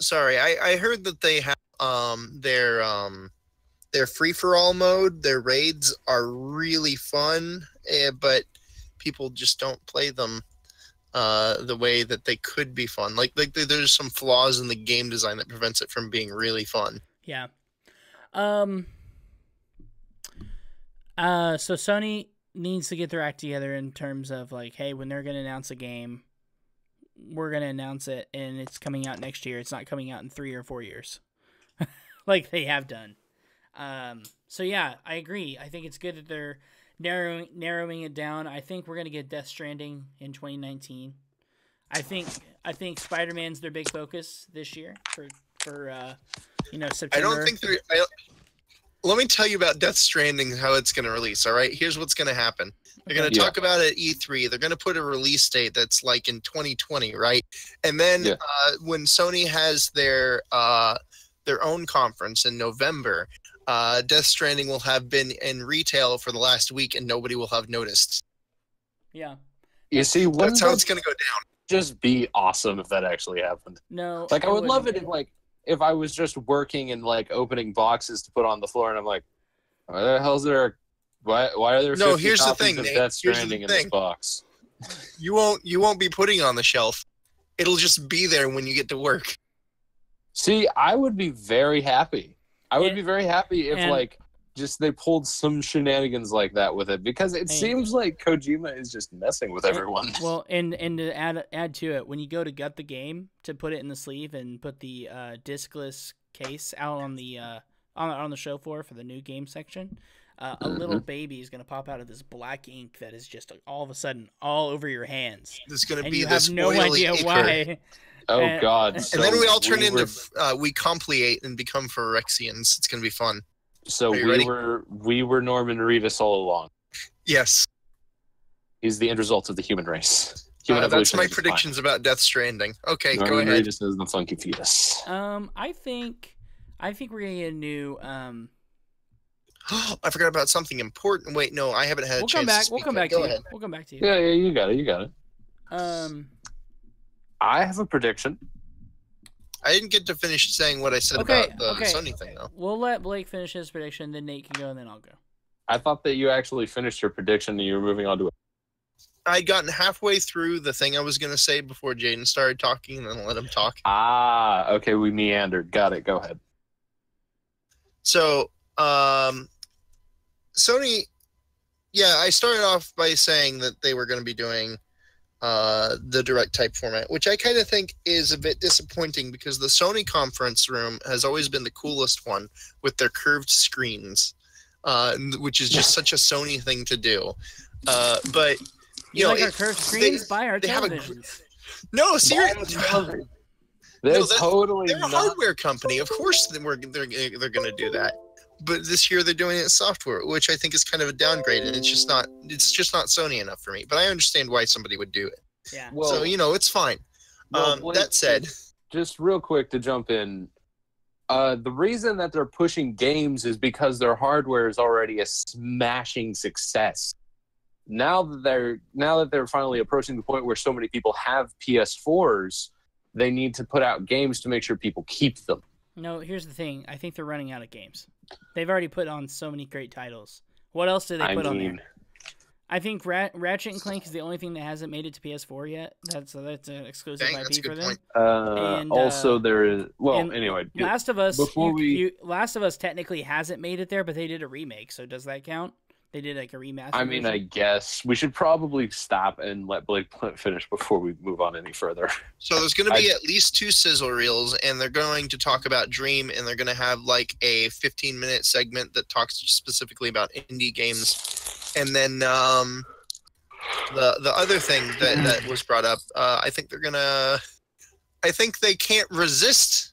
sorry, I heard that they have their free for all mode, their raids are really fun, but people just don't play them the way that they could be fun. Like there's some flaws in the game design that prevents it from being really fun. Yeah. So Sony needs to get their act together in terms of like, hey, when they're going to announce a game, we're going to announce it and it's coming out next year. It's not coming out in 3 or 4 years like they have done. So yeah, I agree. I think it's good that they're narrowing it down. I think we're going to get Death Stranding in 2019. I think Spider-Man's their big focus this year for September. I don't think let me tell you about Death Stranding, how it's going to release, all right? Here's what's going to happen. They're going to talk about it at E3. They're going to put a release date that's like in 2020, right? And then when Sony has their own conference in November, Death Stranding will have been in retail for the last week and nobody will have noticed. Yeah. You see, that's how it's going to go down. Just be awesome if that actually happened. No. Like, I would love it if I was just working and like opening boxes to put on the floor, and I'm like, why the hell's there? Why are there? No, 50 here's the copies thing, of Nate. Death Stranding in this box? You won't be putting it on the shelf. It'll just be there when you get to work. See, I would be very happy. I would be very happy if just they pulled some shenanigans like that with it, because it seems like Kojima is just messing with everyone. Well, and to add to it, when you go to gut the game to put it in the sleeve and put the discless case out on the on the show floor for the new game section, a little baby is going to pop out of this black ink that is just all of a sudden all over your hands. There's going to be you this have no idea why. Oh God! And then we all turn into we complicate and become Phyrexians. It's going to be fun. So we were Norman Reedus all along. Yes. He's the end result of the human race. That's my predictions about Death Stranding. Okay, Norman go ahead. Norman Reedus is the funky fetus. I think we're gonna get a new. I forgot about something important. Wait, no, I haven't had a chance to speak. We'll come back to you. We'll come back to you. Yeah, you got it. I have a prediction. I didn't get to finish saying what I said about the Sony thing, though. We'll let Blake finish his prediction, then Nate can go, and then I'll go. I thought that you actually finished your prediction and you were moving on to it. I'd gotten halfway through the thing I was going to say before Jaden started talking, and then let him talk. Okay, we meandered. Got it. Go ahead. So, Sony, I started off by saying that they were going to be doing the direct type format, which I kind of think is a bit disappointing because the Sony conference room has always been the coolest one with their curved screens, which is just such a Sony thing to do. But you know, like our curved screens, buy our televisions. No, seriously. They're a hardware company. Of course, they're going to do that. But this year they're doing it in software, which I think is kind of a downgrade, and it's just not Sony enough for me. But I understand why somebody would do it. Yeah. Well, so it's fine. That said, just real quick to jump in, the reason that they're pushing games is because their hardware is already a smashing success. Now that they're finally approaching the point where so many people have PS4s, they need to put out games to make sure people keep them. No, here's the thing. I think they're running out of games. They've already put on so many great titles. What else did they put on there? I think Ratchet and Clank is the only thing that hasn't made it to PS4 yet. That's an exclusive IP for them. Also, there is anyway. Last of Us. Last of Us technically hasn't made it there, but they did a remake. So does that count? They did like a remaster. I mean, I guess we should probably stop and let Blake finish before we move on any further. So there's going to be at least 2 sizzle reels, and they're going to talk about Dream, and they're going to have like a 15-minute segment that talks specifically about indie games. And then the other thing that was brought up, I think they can't resist.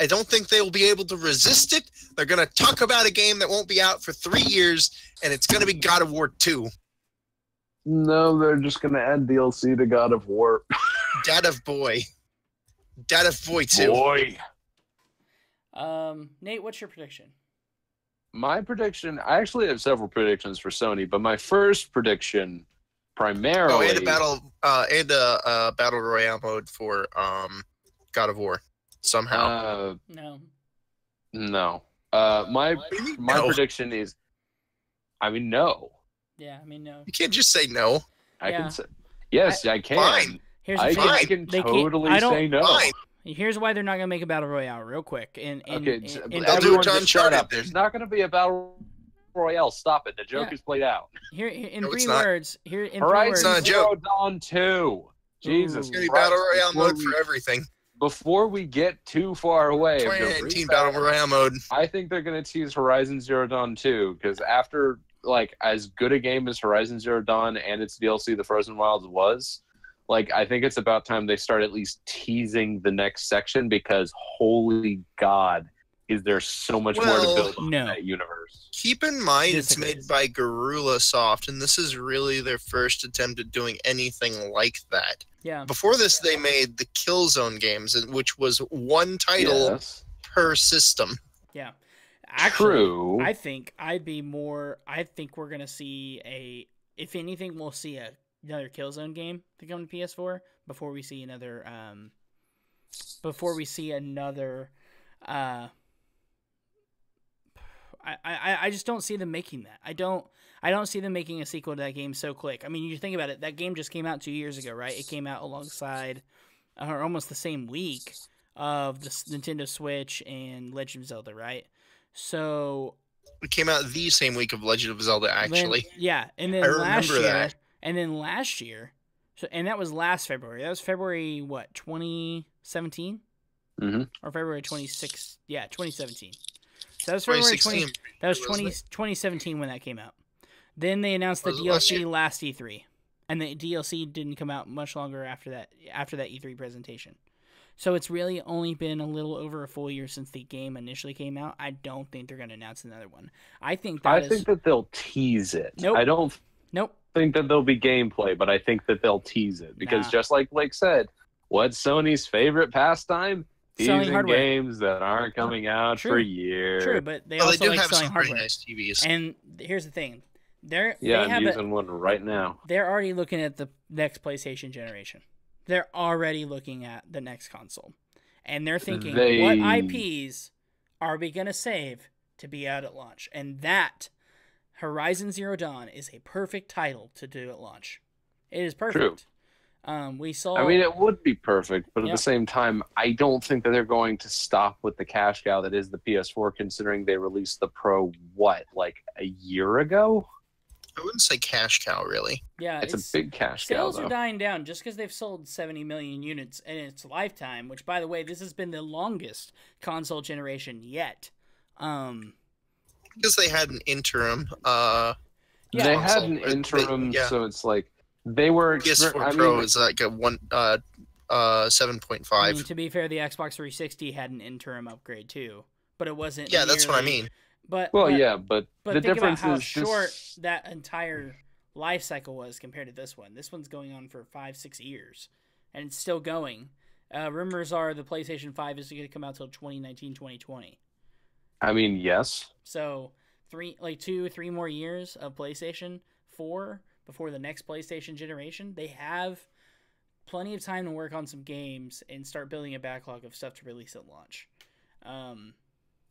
I don't think they will be able to resist it. They're going to talk about a game that won't be out for 3 years, and it's going to be God of War 2. No, they're just going to add DLC to God of War. Dad of Boy 2. Boy. Nate, what's your prediction? My prediction, I actually have several predictions for Sony, but my first prediction primarily... and a battle royale mode for God of War. somehow. No. No. My No. prediction is, I mean, no. Yeah, I mean, no. You can't just say no. I Yeah. can say yes. I can. Fine. Here's the I thing. can, I can They can't- totally I don't- say no. Fine. Here's why they're not gonna make a battle royale real quick. Okay, They'll do everyone it to just shut Uncharted. up. There's not going to be a battle royale. Stop it. The joke Yeah. is played out. here in No, it's three not. words. Here in Horizon three not a words. joke. Zero Dawn 2. Jesus It's It's gonna be Christ. battle royale Before mode we- for everything. Before we get too far away, of the 2019 rebound, battle royale mode. I think they're going to tease Horizon Zero Dawn 2 because after like as good a game as Horizon Zero Dawn and its DLC, The Frozen Wilds was, like I think it's about time they start at least teasing the next section because holy God, is there so much more to Well, build on no. that universe? Keep in mind, it's Disagree. made by Guerrilla Soft, and this is really their first attempt at doing anything like that. Yeah. Before this, they made the Killzone games, which was one title Yes. per system. Yeah. Actually, True. I think I'd be more. I think we're gonna see a. If anything, we'll see another Killzone game to come to PS4 before we see another. Before we see another. I just don't see them making that. I don't see them making a sequel to that game so quick. I mean, you think about it. That game just came out 2 years ago, right? It came out alongside, or almost the same week of the Nintendo Switch and Legend of Zelda, right? So It came out the same week of Legend of Zelda, actually. then, yeah, and then I last remember year, that. and then last year, so and that was last February. That was February what 2017 Mhm. or February 26? Yeah, 2017. So that was February 20. 2016. That was wasn't 2017 when that came out. Then they announced the Was it last DLC year? last E3, and the DLC didn't come out much longer after that. After that E3 presentation, so it's really only been a little over a full year since the game initially came out. I don't think they're going to announce another one. I think that think that they'll tease it. Nope. I don't nope. think that there'll be gameplay, but I think that they'll tease it because Nah. just like Blake said, what's Sony's favorite pastime? Selling Teasing hardware. games that aren't coming out True. for years. True, but they Well, also they do like have selling some pretty hardware. nice TVs. And here's the thing, Yeah, they I'm have using one right now. they're already looking at the next PlayStation generation. They're already looking at the next console, and they're thinking, They- what IPs are we gonna save to be out at launch? And that Horizon Zero Dawn is a perfect title to do at launch. It is perfect. We saw. I mean, it would be perfect, but at Yeah. the same time, I don't think that they're going to stop with the cash cow that is the PS4, considering they released the Pro, like a year ago? I wouldn't say cash cow, really. yeah, It's a big cash cow, sales though. are dying down just because they've sold 70 million units in its lifetime. Which, by the way, this has been the longest console generation yet. Because they had an interim. Yeah. They had console. an interim, Yeah. so it's like they were. PS4 I Pro mean, is like a 7.5. I mean, to be fair, the Xbox 360 had an interim upgrade too, but it wasn't. Yeah, that's what I nearly- mean. But well, but, yeah, but but the think difference about how is short this, that entire life cycle was compared to this one. This one's going on for 5-6 years, and it's still going. Rumors are the PlayStation 5 is going to come out till 2019-2020. I mean, yes. So 2-3 more years of PlayStation 4 before the next PlayStation generation. They have plenty of time to work on some games and start building a backlog of stuff to release at launch.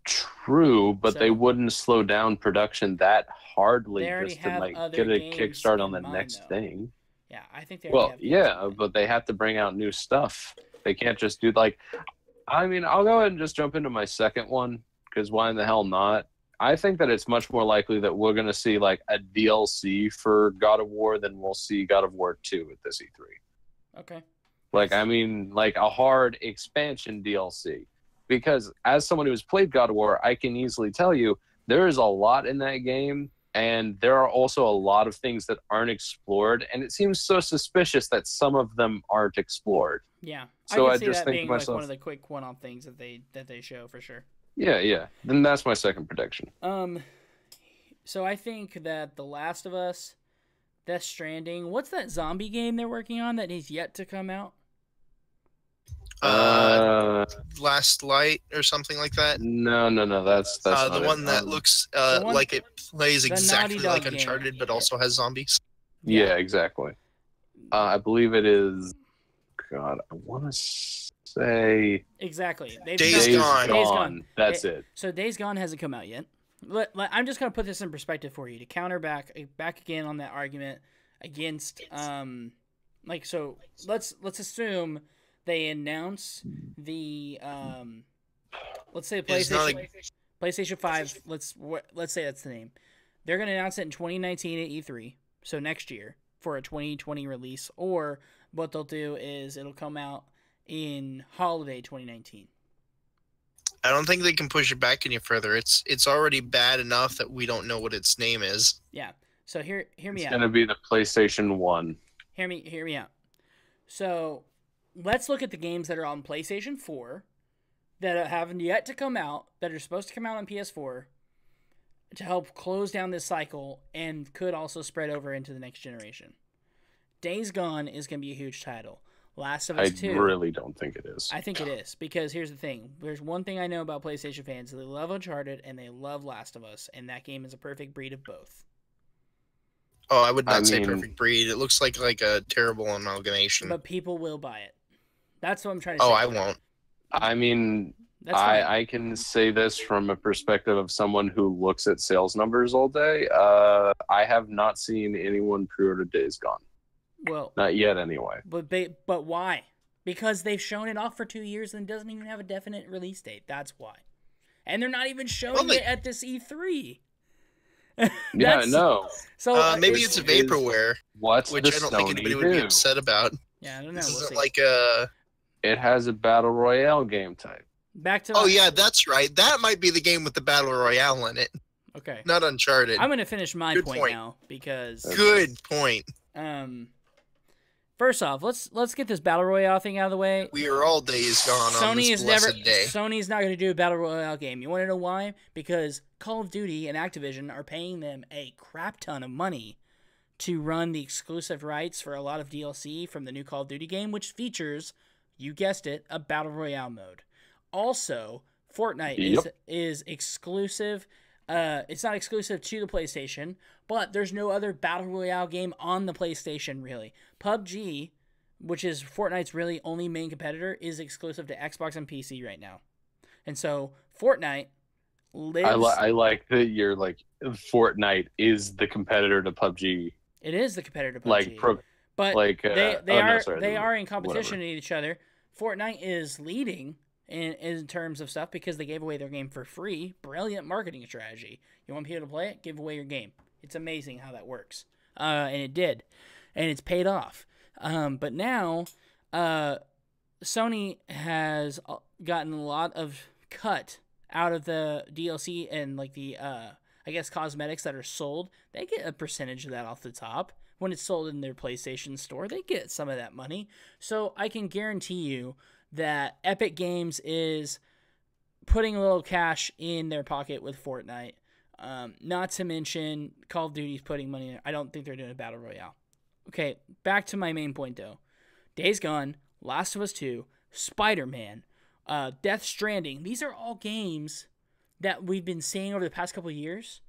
True, but they So- wouldn't slow down production that hardly They already just to have like other get a games kickstart on the in mind, next though. thing. Yeah, I think they Well, already have games yeah, in mind. but they have to bring out new stuff. They can't just do like. I mean, I'll go ahead and just jump into my second one because why in the hell not? I think that it's much more likely that we're going to see like a DLC for God of War than we'll see God of War 2 at this E3. Okay. Like, I mean, like a hard expansion DLC. Because as someone who's played God of War, I can easily tell you there is a lot in that game, and there are also a lot of things that aren't explored, and it seems so suspicious that some of them aren't explored. Yeah. So I I can see just that think to being like myself- one of the quick one-off things that they show for sure. Yeah. Then that's my second prediction. So I think that The Last of Us, Death Stranding, what's that zombie game they're working on that is yet to come out? Last Light or something like that. No. That's The not it. one that looks The one- like it plays the exactly Naughty Dog like Uncharted, game. but also has zombies. Yeah, exactly. I believe it is. God, I want to say Exactly. Days Gone. Days Gone. That's it. So Days Gone hasn't come out yet. I'm just gonna put this in perspective for you to counter back again on that argument against so let's assume they announce the let's say PlayStation 5. Let's say that's the name. They're gonna announce it in 2019 at E3, so next year for a 2020 release, or what they'll do is it'll come out in holiday 2019. I don't think they can push it back any further. It's already bad enough that we don't know what its name is. Yeah. So hear me out. It's gonna be the PlayStation 1. Hear me out. So let's look at the games that are on PlayStation 4 that haven't yet to come out, that are supposed to come out on PS4 to help close down this cycle and could also spread over into the next generation. Days Gone is going to be a huge title. Last of Us 2. I really don't think it is. I think it is, because here's the thing. There's one thing I know about PlayStation fans. They love Uncharted and they love Last of Us, and that game is a perfect breed of both. Oh, I would not say perfect breed. It looks like a terrible amalgamation. But people will buy it. That's what I'm trying to say. Oh, I won't. I mean, I can say this from a perspective of someone who looks at sales numbers all day. I have not seen anyone pre-order Days Gone. Well, not yet, anyway. But why? Because they've shown it off for 2 years and doesn't even have a definite release date. That's why. And they're not even showing it at this E3. Yeah, no. So maybe it's a vaporware. What's which I don't think anybody would be upset about. Yeah, I don't know. This We'll isn't see. like a. It has a battle royale game type. Back to. Oh yeah, that's right. That might be the game with the battle royale in it. Okay. Not Uncharted. I'm gonna finish my Good point now because. Good point. First off, let's get this battle royale thing out of the way. We are all days gone on this blessed day. Sony's not going to do a battle royale game. You want to know why? Because Call of Duty and Activision are paying them a crap ton of money to run the exclusive rights for a lot of DLC from the new Call of Duty game, which features, you guessed it, a battle royale mode. Also, Fortnite is exclusive. It's not exclusive to the PlayStation, but there's no other battle royale game on the PlayStation, really. PUBG, which is Fortnite's really only main competitor, is exclusive to Xbox and PC right now. And so Fortnite lives... I like that you're like, Fortnite is the competitor to PUBG. It is the competitor to PUBG. They are in competition with each other. Fortnite is leading in terms of stuff because they gave away their game for free. Brilliant marketing strategy. You want people to play it? Give away your game. It's amazing how that works. And it did. And it's paid off. But now, Sony has gotten a lot of cut out of the DLC and like the, I guess, cosmetics that are sold. They get a percentage of that off the top. When it's sold in their PlayStation store, they get some of that money. So I can guarantee you that Epic Games is putting a little cash in their pocket with Fortnite. Not to mention Call of Duty's putting money in there. I don't think they're doing a battle royale. Okay, back to my main point though. Days Gone, Last of Us 2, Spider-Man, Death Stranding. These are all games that we've been seeing over the past couple of years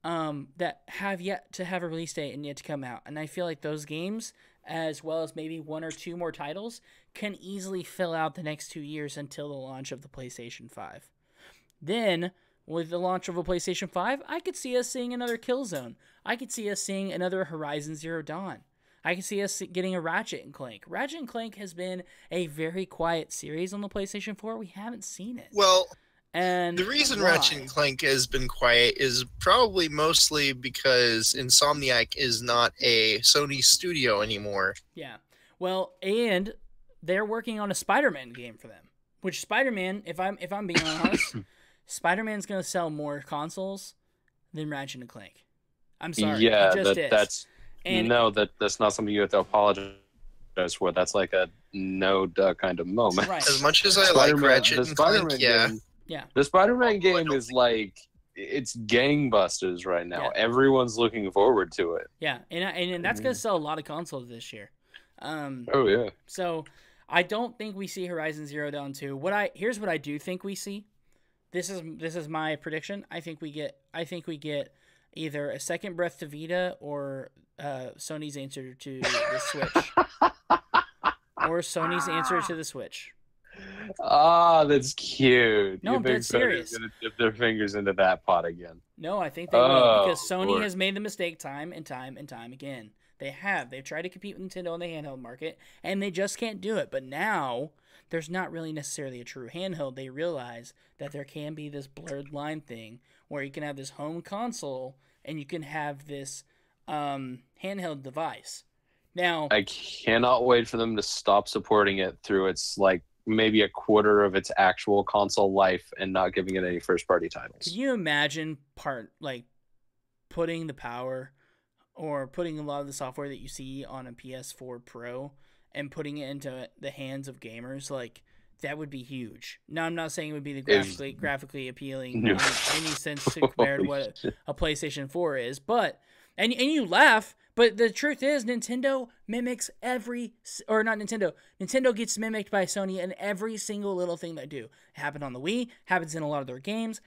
that have yet to have a release date and yet to come out. And I feel like those games, as well as maybe one or two more titles, can easily fill out the next 2 years until the launch of the PlayStation 5. Then, with the launch of a PlayStation 5, I could see us seeing another Killzone. I could see us seeing another Horizon Zero Dawn. I can see us getting a Ratchet & Clank. Ratchet & Clank has been a very quiet series on the PlayStation 4. We haven't seen it. Well, and the reason why? Ratchet & Clank has been quiet is probably mostly because Insomniac is not a Sony studio anymore. Yeah. Well, and they're working on a Spider-Man game for them. Which Spider-Man, if I'm being honest, Spider-Man's going to sell more consoles than Ratchet & Clank. I'm sorry. Yeah, it just is. that's not something you have to apologize for. That's like a no duh kind of moment. Right. As much as I like Ratchet & Clank, game, yeah. The Spider-Man game is like, it's gangbusters right now. Yeah. Everyone's looking forward to it. Yeah, and that's going to sell a lot of consoles this year. Oh yeah. So I don't think we see Horizon Zero Dawn 2. Here's what I do think we see. This is my prediction. I think we get either a second Breath to Vita or Sony's answer to the Switch. Or Sony's answer to the Switch. Ah, that's cute. No, You I'm think dead Sony's serious. gonna dip their fingers into that pot again? No, I think they will because Oh, Sony Lord. has made the mistake time and time and time again. They have. They've tried to compete with Nintendo in the handheld market, and they just can't do it. But now there's not really necessarily a true handheld. They realize that there can be this blurred line thing where you can have this home console and you can have this handheld device. Now, I cannot wait for them to stop supporting it through its like maybe a quarter of its actual console life and not giving it any first party can titles. you imagine putting the power or putting a lot of the software that you see on a PS4 Pro and putting it into the hands of gamers? Like that would be huge. Now I'm not saying it would be the graphically appealing No. in any sense to compare to Holy what shit. a PlayStation 4 is, but and you laugh, but the truth is Nintendo mimics Nintendo gets mimicked by Sony in every single little thing they do. It happened on the Wii, happens in a lot of their games.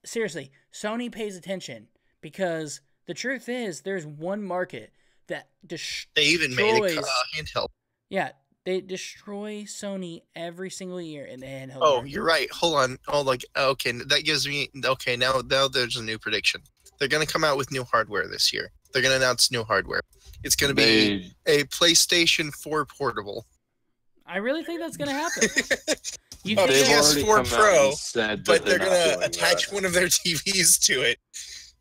Seriously, Sony pays attention because the truth is there's one market that destroys. They even made a handheld. Yeah, they destroy Sony every single year in the handheld. Oh, market. you're right. Hold on. Oh, like okay, that gives me okay. Now there's a new prediction. They're gonna come out with new hardware this year. They're gonna announce new hardware. It's gonna be a PlayStation 4 portable. I really think that's gonna happen. You Oh, think They've that- already PS4 come out Pro, and said that But they're not gonna doing attach that. one of their TVs to it.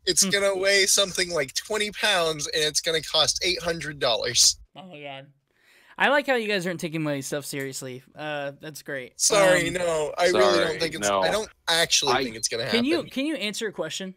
It's gonna weigh something like 20 pounds, and it's gonna cost $800. Oh my god. I like how you guys aren't taking my stuff seriously. That's great. Sorry, no, I really sorry, don't think it's. no. I don't actually think it's gonna happen. Can you answer a question?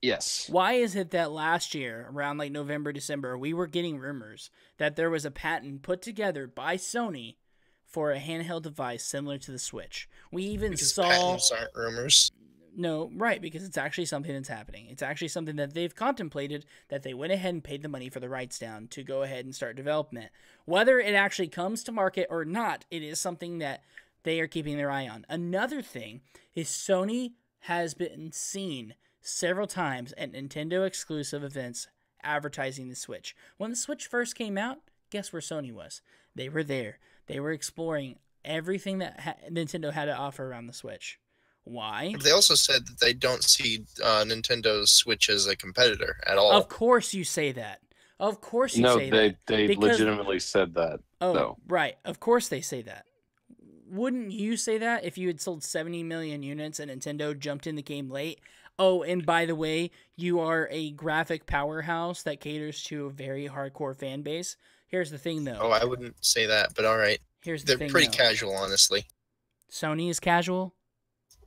Yes. Why is it that last year, around like November, December, we were getting rumors that there was a patent put together by Sony for a handheld device similar to the Switch? We even Because saw patents aren't rumors. No, right, because it's actually something that's happening. It's actually something that they've contemplated, that they went ahead and paid the money for the rights down to go ahead and start development. Whether it actually comes to market or not, it is something that they are keeping their eye on. Another thing is Sony has been seen several times at Nintendo exclusive events advertising the Switch. When the Switch first came out, guess where Sony was? They were there. They were exploring everything that Nintendo had to offer around the Switch. Why? They also said that they don't see Nintendo's Switch as a competitor at all. Of course you say that. Of course you No, say that. they Because- legitimately said that. Oh, though. right. Of course they say that. Wouldn't you say that if you had sold 70 million units and Nintendo jumped in the game late? Oh, and by the way, you are a graphic powerhouse that caters to a very hardcore fan base. Here's the thing, though. Oh, I wouldn't say that, but all right. Here's the They're thing, pretty though. casual, honestly. Sony is casual?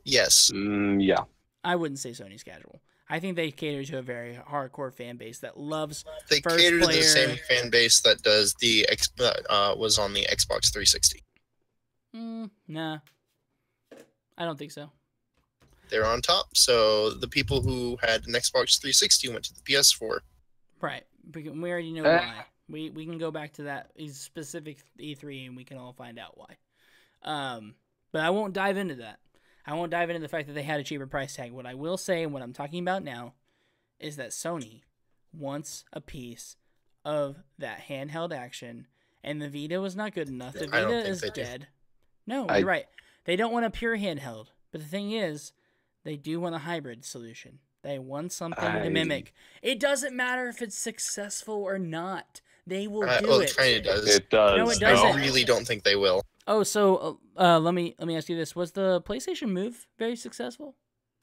Yes. Yeah. I wouldn't say Sony's casual. I think they cater to a very hardcore fan base that loves They first cater to player. the same fan base that does was on the Xbox 360. Nah. I don't think so. They're on top, so the people who had an Xbox 360 went to the PS4. Right. We already know Eh. why. We can go back to that specific E3 and we can all find out why. But I won't dive into that. I won't dive into the fact that they had a cheaper price tag. What I will say and what I'm talking about now is that Sony wants a piece of that handheld action, and the Vita was not good enough. The I don't Vita think is they do. dead. No, I- you're right. They don't want a pure handheld. But the thing is, they do want a hybrid solution. They want something to I- mimic. It doesn't matter if it's successful or not. They will do Well, it. it kind of does. It does. No, it I doesn't. really don't think they will. Oh, so let me ask you this: was the PlayStation Move very successful?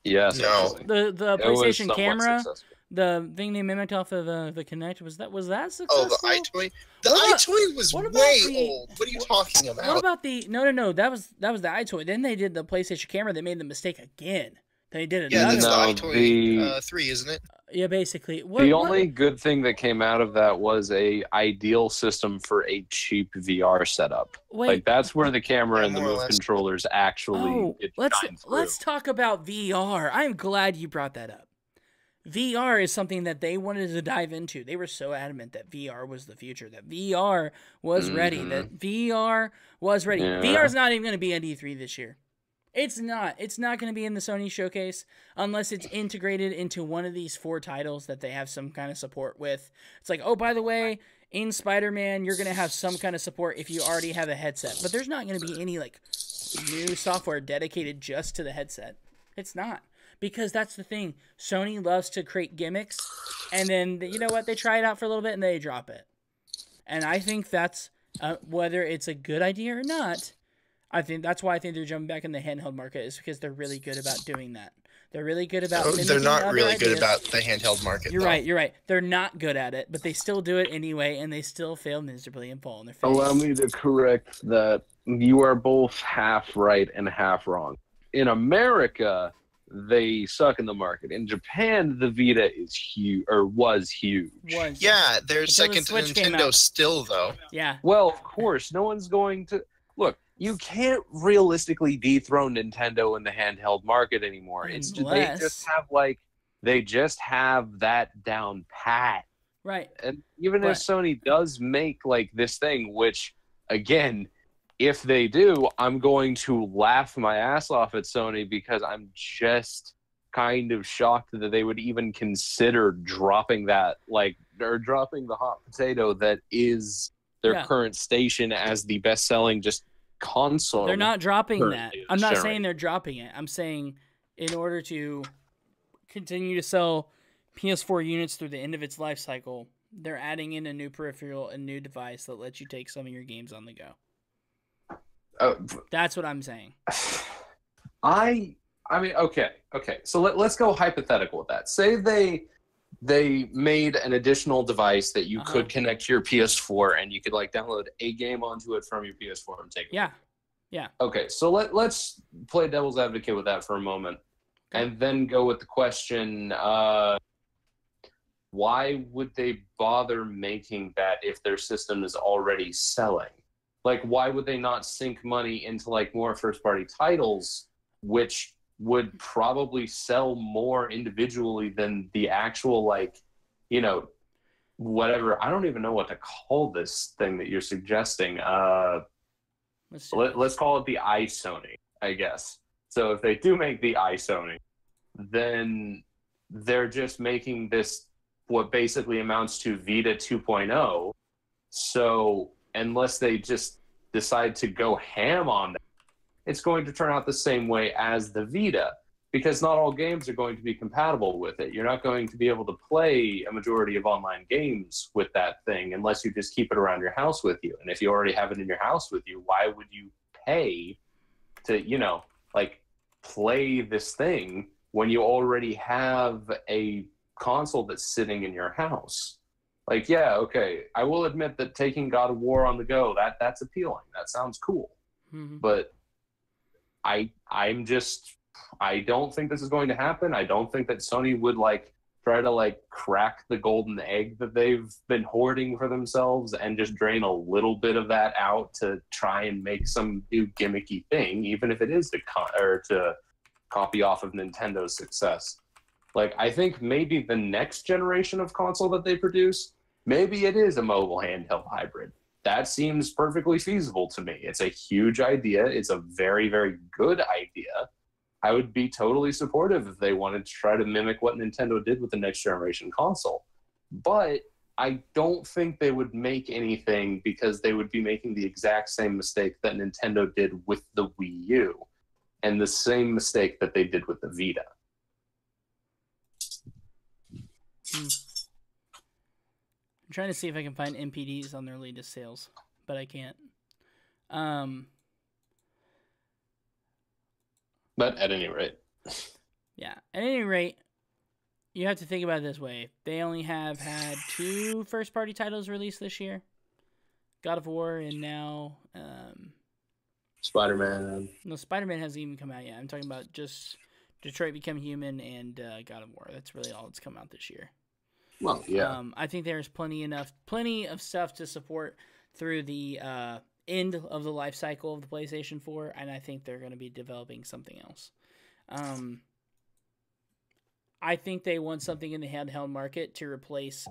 Yes. No. actually. The It was PlayStation somewhat camera, successful. the thing they mimicked off of the Kinect, was that Oh, successful? the iToy? The What about- iToy was what about way the- old. What are you talking What about? about the no? That was the iToy. Then they did the PlayStation camera. They made the mistake again. They did Yeah, another. that's No, the the- iToy 3, isn't it? Yeah, basically. The only good thing that came out of that was a ideal system for a cheap VR setup. Wait. Like that's where the camera Yeah, and the more or move less. controllers actually Oh, get let's shine through. talk about VR. I'm glad you brought that up. VR is something that they wanted to dive into. They were so adamant that VR was the future, that VR was ready, that VR was ready. Yeah. VR is not even going to be at E3 this year. It's not. It's not going to be in the Sony showcase unless it's integrated into one of these 4 titles that they have some kind of support with. It's like, oh, by the way, in Spider-Man, you're going to have some kind of support if you already have a headset. But there's not going to be any like new software dedicated just to the headset. It's not. Because that's the thing. Sony loves to create gimmicks, and then, you know what? They try it out for a little bit, and they drop it. And I think that's, whether it's a good idea or not, I think that's why I think they're jumping back in the handheld market, is because they're really good about doing that. They're really good about They're not really ideas. good about the handheld market. You're right. They're not good at it, but they still do it anyway, and they still fail miserably and fall on their face. Allow me to correct that. You are both half right and half wrong. In America, they suck in the market. In Japan, the Vita is huge, or was huge. Yeah, they're Until second the to Switch came Nintendo out. still, though. Yeah. Well, of course, no one's going to look. You can't realistically dethrone Nintendo in the handheld market anymore. It's just, they just have that down pat. Right. And even if Sony does make like this thing, which again, if they do, I'm going to laugh my ass off at Sony, because I'm just kind of shocked that they would even consider dropping that, or dropping the hot potato that is their current station as the best-selling just console. They're not dropping that. I'm not generation. saying they're dropping it. I'm saying in order to continue to sell PS4 units through the end of its life cycle, they're adding in a new peripheral, a new device that lets you take some of your games on the go. That's what I'm saying. I mean, okay. So let's go hypothetical with that. Say they made an additional device that you could connect to your PS4, and you could like download a game onto it from your PS4 and take it. Yeah. Okay, so let's play devil's advocate with that for a moment, and then go with the question: why would they bother making that if their system is already selling? Like, why would they not sink money into like more first-party titles, which would probably sell more individually than the actual, like, you know, whatever. I don't even know what to call this thing that you're suggesting. Let's call it the iSony, I guess. So if they do make the iSony, then they're just making this what basically amounts to Vita 2.0. So unless they just decide to go ham on that, it's going to turn out the same way as the Vita, because not all games are going to be compatible with it. You're not going to be able to play a majority of online games with that thing unless you just keep it around your house with you. And if you already have it in your house with you, why would you pay to, you know, like, play this thing when you already have a console that's sitting in your house? Like, yeah, okay, I will admit that taking God of War on the go, that's appealing. That sounds cool. Mm-hmm. But I don't think this is going to happen. I don't think that Sony would like try to like crack the golden egg that they've been hoarding for themselves and just drain a little bit of that out to try and make some new gimmicky thing, even if it is to copy off of Nintendo's success. Like, I think maybe the next generation of console that they produce, maybe it is a mobile handheld hybrid. That seems perfectly feasible to me. It's a huge idea. It's a very, very good idea. I would be totally supportive if they wanted to try to mimic what Nintendo did with the next generation console. But I don't think they would make anything, because they would be making the exact same mistake that Nintendo did with the Wii U and the same mistake that they did with the Vita. I'm trying to see if I can find NPDs on their latest sales, but I can't. But at any rate. Yeah, at any rate, you have to think about it this way. They only have had 2 first-party titles released this year. God of War and now... Spider-Man. No, Spider-Man hasn't even come out yet. I'm talking about just Detroit Become Human and God of War. That's really all that's come out this year. Well, yeah. I think there's plenty of stuff to support through the end of the life cycle of the PlayStation 4, and I think they're going to be developing something else. I think they want something in the handheld market to replace,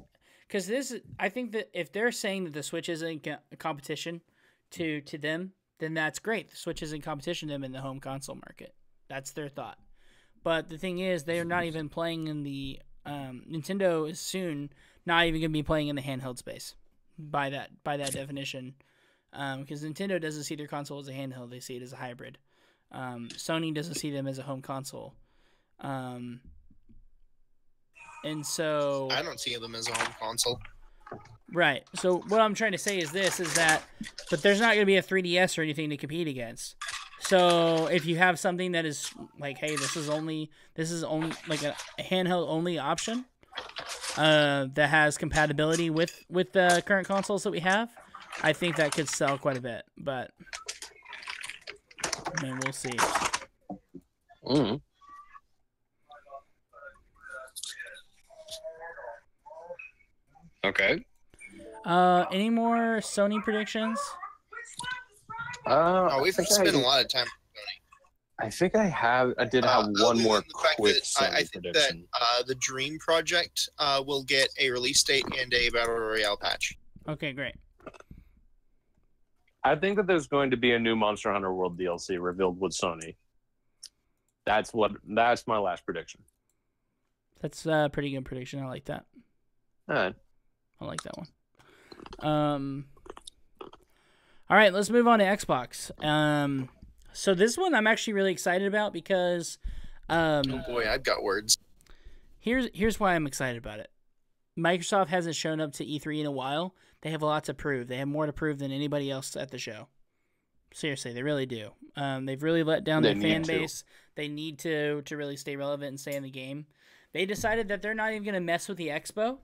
because I think that if they're saying that the Switch isn't a competition to them, then that's great. The Switch is in competition to them in the home console market. That's their thought. But the thing is, they are not even playing in the Nintendo is soon not even going to be playing in the handheld space by that definition, because Nintendo doesn't see their console as a handheld; they see it as a hybrid. Sony doesn't see them as a home console. And so I don't see them as a home console. right. So what I'm trying to say is that but there's not going to be a 3DS or anything to compete against. So if you have something that is like, hey, this is only like a handheld only option that has compatibility with the current consoles that we have, I think that could sell quite a bit. But I mean, we'll see. Mm. Okay. Any more Sony predictions? We've spent a lot of time. I think I did have one more quick I think prediction. that the Dream Project will get a release date and a Battle Royale patch. Okay, great. I think that there's going to be a new Monster Hunter World DLC revealed with Sony. That's my last prediction. That's a pretty good prediction. I like that. All right. I like that one. All right, let's move on to Xbox. So this one I'm actually really excited about because Oh boy, I've got words. here's why I'm excited about it. Microsoft hasn't shown up to E3 in a while. They have a lot to prove. They have more to prove than anybody else at the show. Seriously, they really do. They've really let down their fan base. They need to really stay relevant and stay in the game. They decided that they're not even going to mess with the Expo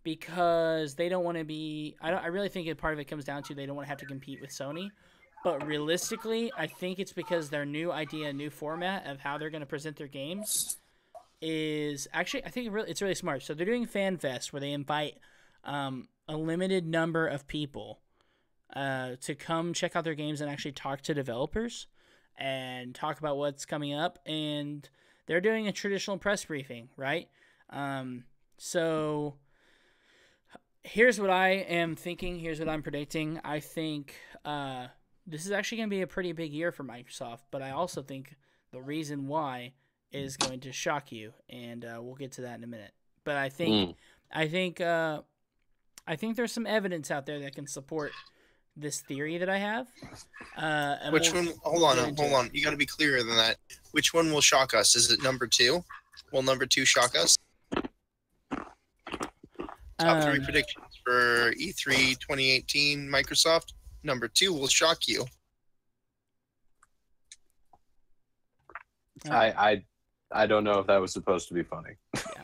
because they don't want to be... I really think part of it comes down to they don't want to have to compete with Sony. But realistically, I think it's because their new idea, new format of how they're going to present their games is... Actually, I think it's really smart. So they're doing Fan Fest where they invite a limited number of people to come check out their games and actually talk to developers and talk about what's coming up. And they're doing a traditional press briefing, right? So here's what I am thinking. Here's what I'm predicting. I think this is actually going to be a pretty big year for Microsoft, but I also think the reason why is going to shock you, and we'll get to that in a minute. But I think there's some evidence out there that can support this theory that I have. Which one? Hold on. You got to be clearer than that. Which one will shock us? Is it number 2? Will number 2 shock us? Top 3 predictions for E3 2018 Microsoft. Number 2 will shock you. I don't know if that was supposed to be funny. Yeah.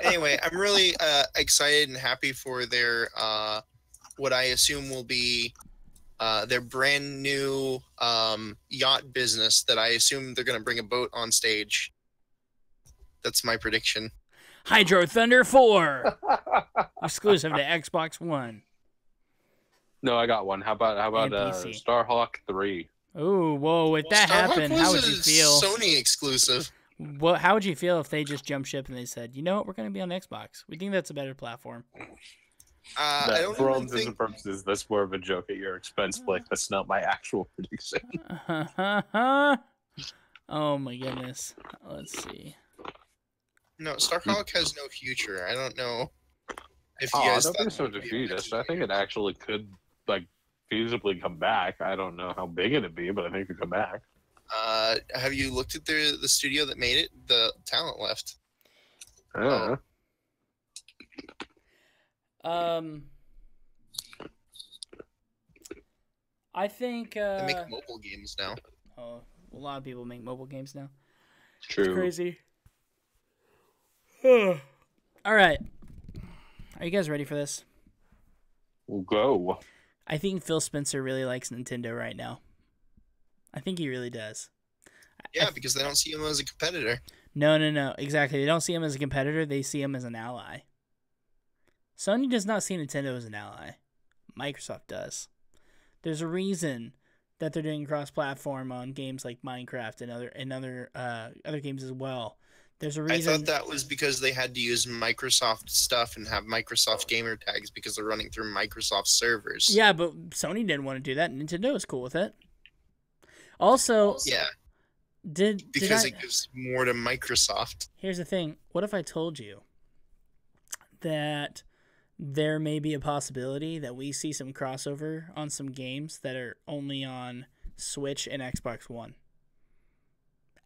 Anyway, I'm really excited and happy for their what I assume will be their brand new yacht business that I assume they're going to bring a boat on stage. That's my prediction. Hydro Thunder 4 exclusive to Xbox One. No, I got one. How about PC. Starhawk 3? Oh, whoa! If that happened, how would you feel? Sony exclusive. How would you feel if they just jumped ship and they said, you know what, we're going to be on Xbox? We think that's a better platform. I don't for all even intents and purposes, that's more of a joke at your expense, Blake. That's not my actual prediction. Oh my goodness. Let's see. No, Starhawk has no future. I don't know if you I guys. don't think so defeatist. I think it actually could feasibly come back. I don't know how big it'd be, but I think it could come back. Have you looked at the studio that made it? The talent left. I think they make mobile games now. Oh, a lot of people make mobile games now. True. It's crazy. All right. Are you guys ready for this? We'll go. I think Phil Spencer really likes Nintendo right now. I think he really does. Yeah, because they don't see him as a competitor. No. Exactly. They don't see him as a competitor. They see him as an ally. Sony does not see Nintendo as an ally. Microsoft does. There's a reason that they're doing cross-platform on games like Minecraft and other games as well. There's a reason. I thought that was because they had to use Microsoft stuff and have Microsoft gamer tags because they're running through Microsoft servers. Yeah, but Sony didn't want to do that. Nintendo was cool with it. Also, yeah, it gives more to Microsoft. Here's the thing. What if I told you that there may be a possibility that we see some crossover on some games that are only on Switch, and Xbox One.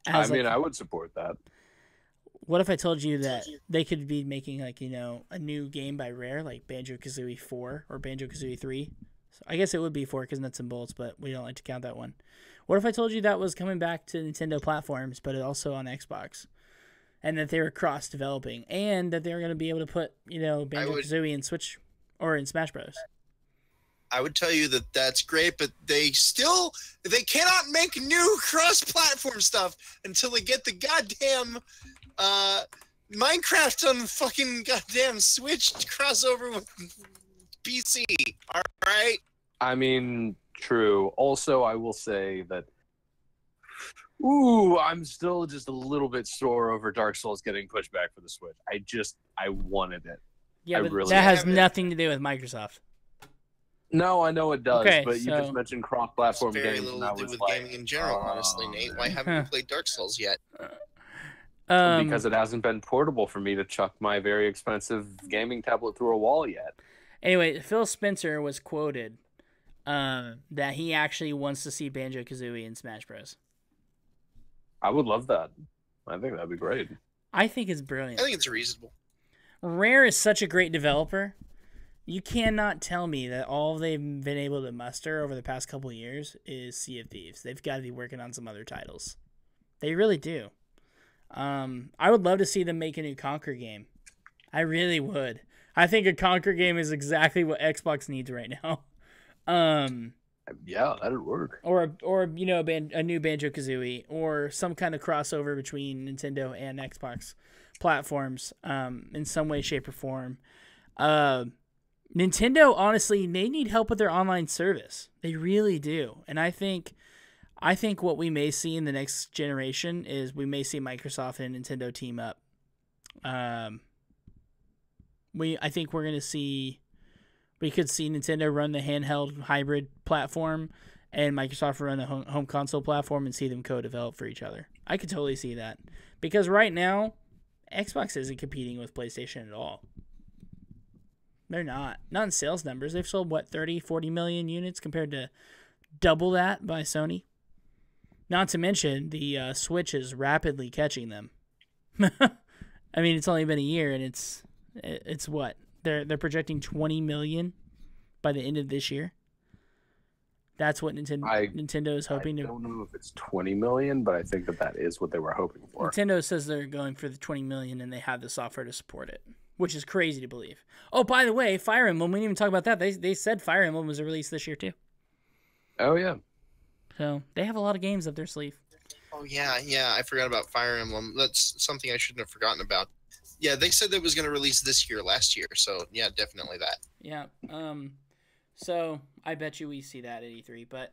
I mean, I would support that. What if I told you that they could be making like, you know, a new game by Rare, like Banjo-Kazooie 4 or Banjo-Kazooie 3? So I guess it would be 4 because nuts and bolts, but we don't like to count that one. What if I told you that was coming back to Nintendo platforms, but also on Xbox, and that they were cross-developing, and that they were going to be able to put, you know, Banjo-Kazooie in Switch or in Smash Bros. I would tell you that that's great, but they cannot make new cross-platform stuff until they get the goddamn Minecraft on fucking goddamn Switch crossover with PC. All right. I mean, true. Also, I will say that. Ooh, I'm still just a little bit sore over Dark Souls getting pushed back for the Switch. I wanted it. Yeah, but that has nothing to do with Microsoft. No, I know it does, Okay, but you just mentioned cross-platform games. Very little to do with gaming in general, honestly, Nate. Why haven't you played Dark Souls yet? Because it hasn't been portable for me to chuck my very expensive gaming tablet through a wall yet. Anyway, Phil Spencer was quoted that he actually wants to see Banjo-Kazooie in Smash Bros. I would love that. I think that'd be great. I think it's brilliant. I think it's reasonable. Rare is such a great developer. You cannot tell me that all they've been able to muster over the past couple of years is Sea of Thieves. They've got to be working on some other titles. They really do. I would love to see them make a new Conquer game. I really would. I think a Conquer game is exactly what Xbox needs right now. Yeah, that'd work. Or you know, a new Banjo-Kazooie, or some kind of crossover between Nintendo and Xbox platforms in some way, shape, or form. Nintendo, honestly, they need help with their online service. They really do. And I think what we may see in the next generation is we may see Microsoft and Nintendo team up. I think we're going to see, we could see Nintendo run the handheld hybrid platform and Microsoft run the home console platform and see them co-develop for each other. I could totally see that. Because right now, Xbox isn't competing with PlayStation at all. They're not. Not in sales numbers. They've sold, 30, 40 million units compared to double that by Sony. Not to mention, the Switch is rapidly catching them. I mean, it's only been a year, and it's what? They're projecting 20 million by the end of this year. That's what Nintendo is hoping to. I don't know if it's 20 million, but I think that is what they were hoping for. Nintendo says they're going for the 20 million, and they have the software to support it, which is crazy to believe. Oh, by the way, Fire Emblem, we didn't even talk about that. They said Fire Emblem was released this year, too. Oh, yeah. So they have a lot of games up their sleeve. Oh, yeah, I forgot about Fire Emblem. That's something I shouldn't have forgotten about. Yeah, they said that was going to release this year, last year. So, yeah, definitely that. Yeah. So I bet you we see that at E3. But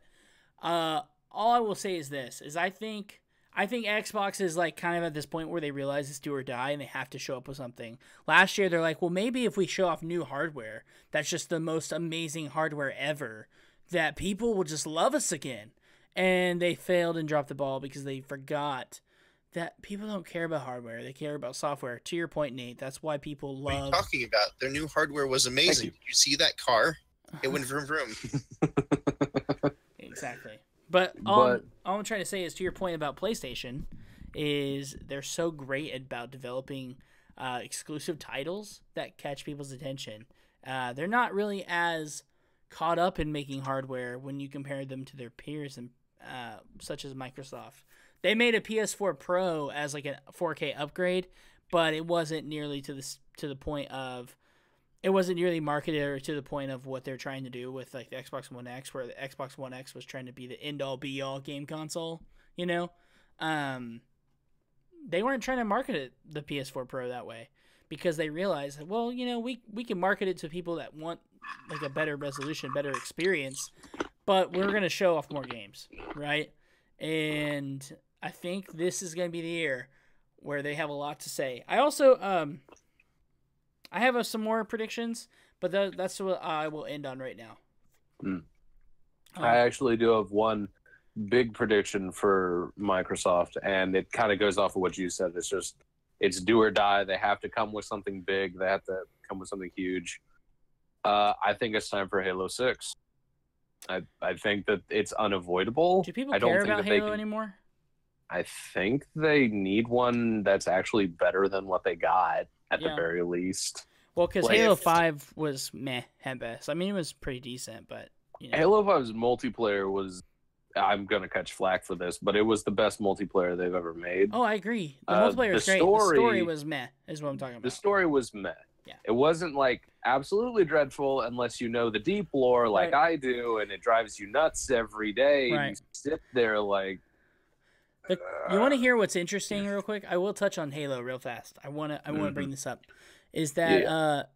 all I will say is this, is I think Xbox is like kind of at this point where they realize it's do or die and they have to show up with something. Last year, they're like, well, maybe if we show off new hardware, that's just the most amazing hardware ever, that people will just love us again. And they failed and dropped the ball because they forgot that people don't care about hardware. They care about software. To your point, Nate, that's why people love... What are you talking about? Their new hardware was amazing. Did you see that car? It went vroom vroom. Exactly. But all I'm trying to say is, to your point about PlayStation, is they're so great about developing exclusive titles that catch people's attention. They're not really as caught up in making hardware when you compare them to their peers, and such as Microsoft. They made a PS4 Pro as like a 4K upgrade, but it wasn't nearly to the point of... It wasn't nearly marketed or to the point of what they're trying to do with like the Xbox One X, where the Xbox One X was trying to be the end-all be-all game console, you know? They weren't trying to market the PS4 Pro that way because they realized that, well, you know, we can market it to people that want like a better resolution, better experience, but we're going to show off more games, right? And I think this is going to be the year where they have a lot to say. I also... I have some more predictions, but that's what I will end on right now. I actually do have one big prediction for Microsoft, and it kind of goes off of what you said. It's do or die. They have to come with something big. They have to come with something huge. I think it's time for Halo 6. I think that it's unavoidable. Do people I don't care think about that they Halo can. anymore? I think they need one that's actually better than what they got at the Yeah. very least. Well, because Like, Halo 5 was meh at best. I mean, it was pretty decent, but Halo 5's multiplayer was. I'm gonna catch flack for this, but it was the best multiplayer they've ever made. Oh, I agree. The multiplayer is great. The story was meh, is what I'm talking about. The story was meh. Yeah. It wasn't like absolutely dreadful unless you know the deep lore like I do, and it drives you nuts every day. Right. And you sit there like. You want to hear what's interesting, real quick? I will touch on Halo real fast. I want to bring this up. Is that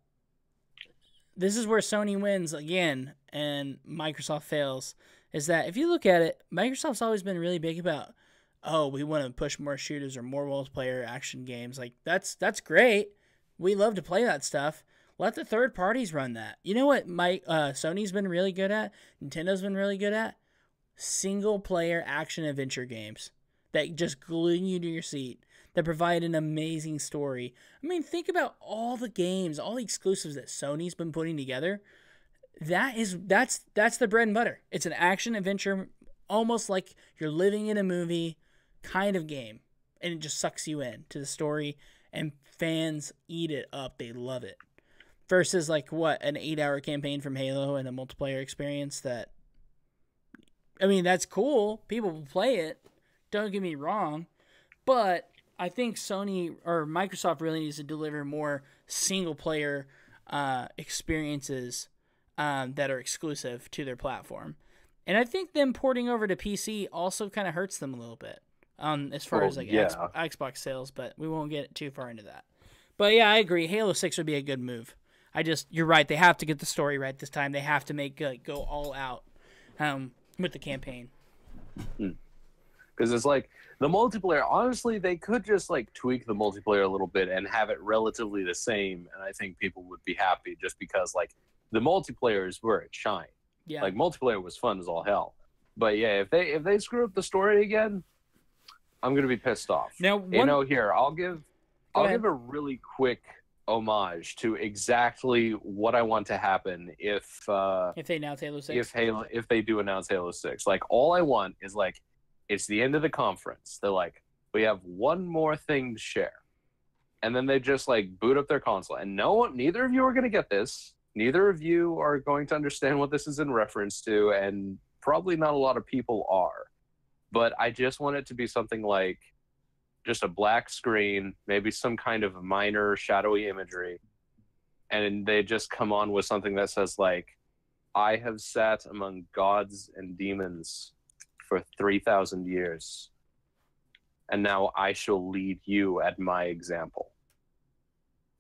this is where Sony wins again and Microsoft fails? Is that if you look at it, Microsoft's always been really big about, oh, we want to push more shooters or more multiplayer action games. Like that's great. We love to play that stuff. Let the third parties run that. You know what Sony's been really good at? Nintendo's been really good at? Single player action adventure games that just glue you to your seat, that provide an amazing story. I mean, think about all the games, all the exclusives that Sony's been putting together. That's the bread and butter. It's an action adventure, almost like you're living in a movie kind of game, and it just sucks you in to the story, and fans eat it up. They love it. Versus like what, an 8-hour campaign from Halo and a multiplayer experience that, I mean, that's cool. People will play it. Don't get me wrong. But I think Sony or Microsoft really needs to deliver more single-player experiences that are exclusive to their platform. And I think them porting over to PC also kind of hurts them a little bit as far as like Xbox sales, but we won't get too far into that. But yeah, I agree. Halo 6 would be a good move. You're right. They have to get the story right this time. They have to go all out with the campaign. Because it's like the multiplayer, honestly, they could just like tweak the multiplayer a little bit and have it relatively the same. And I think people would be happy just because like the multiplayer is where it shined. Yeah. Like multiplayer was fun as all hell. But yeah, if they screw up the story again, I'm going to be pissed off. Now, here, I'll give a really quick homage to exactly what I want to happen if they announce Halo 6. If they do announce Halo 6. Like all I want is like it's the end of the conference. They're like, we have one more thing to share. And then they just like boot up their console. And neither of you are going to get this. Neither of you are going to understand what this is in reference to. And probably not a lot of people are. But I just want it to be something like just a black screen, maybe some kind of minor shadowy imagery. And they just come on with something that says like, I have sat among gods and demons for 3,000 years, and now I shall lead you at my example.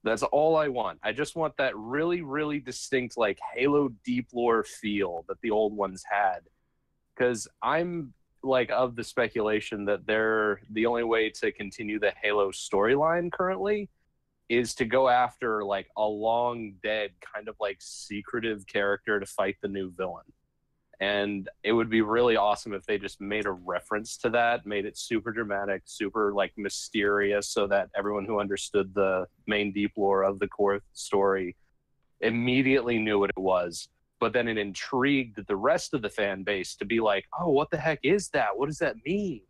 That's all I want. I just want that really, really distinct, like Halo deep lore feel that the old ones had. Because I'm like of the speculation that the only way to continue the Halo storyline currently is to go after like a long dead kind of like secretive character to fight the new villain. And it would be really awesome if they just made a reference to that, made it super dramatic, super like mysterious, so that everyone who understood the main deep lore of the core story immediately knew what it was. But then it intrigued the rest of the fan base to be like, oh, what the heck is that? What does that mean?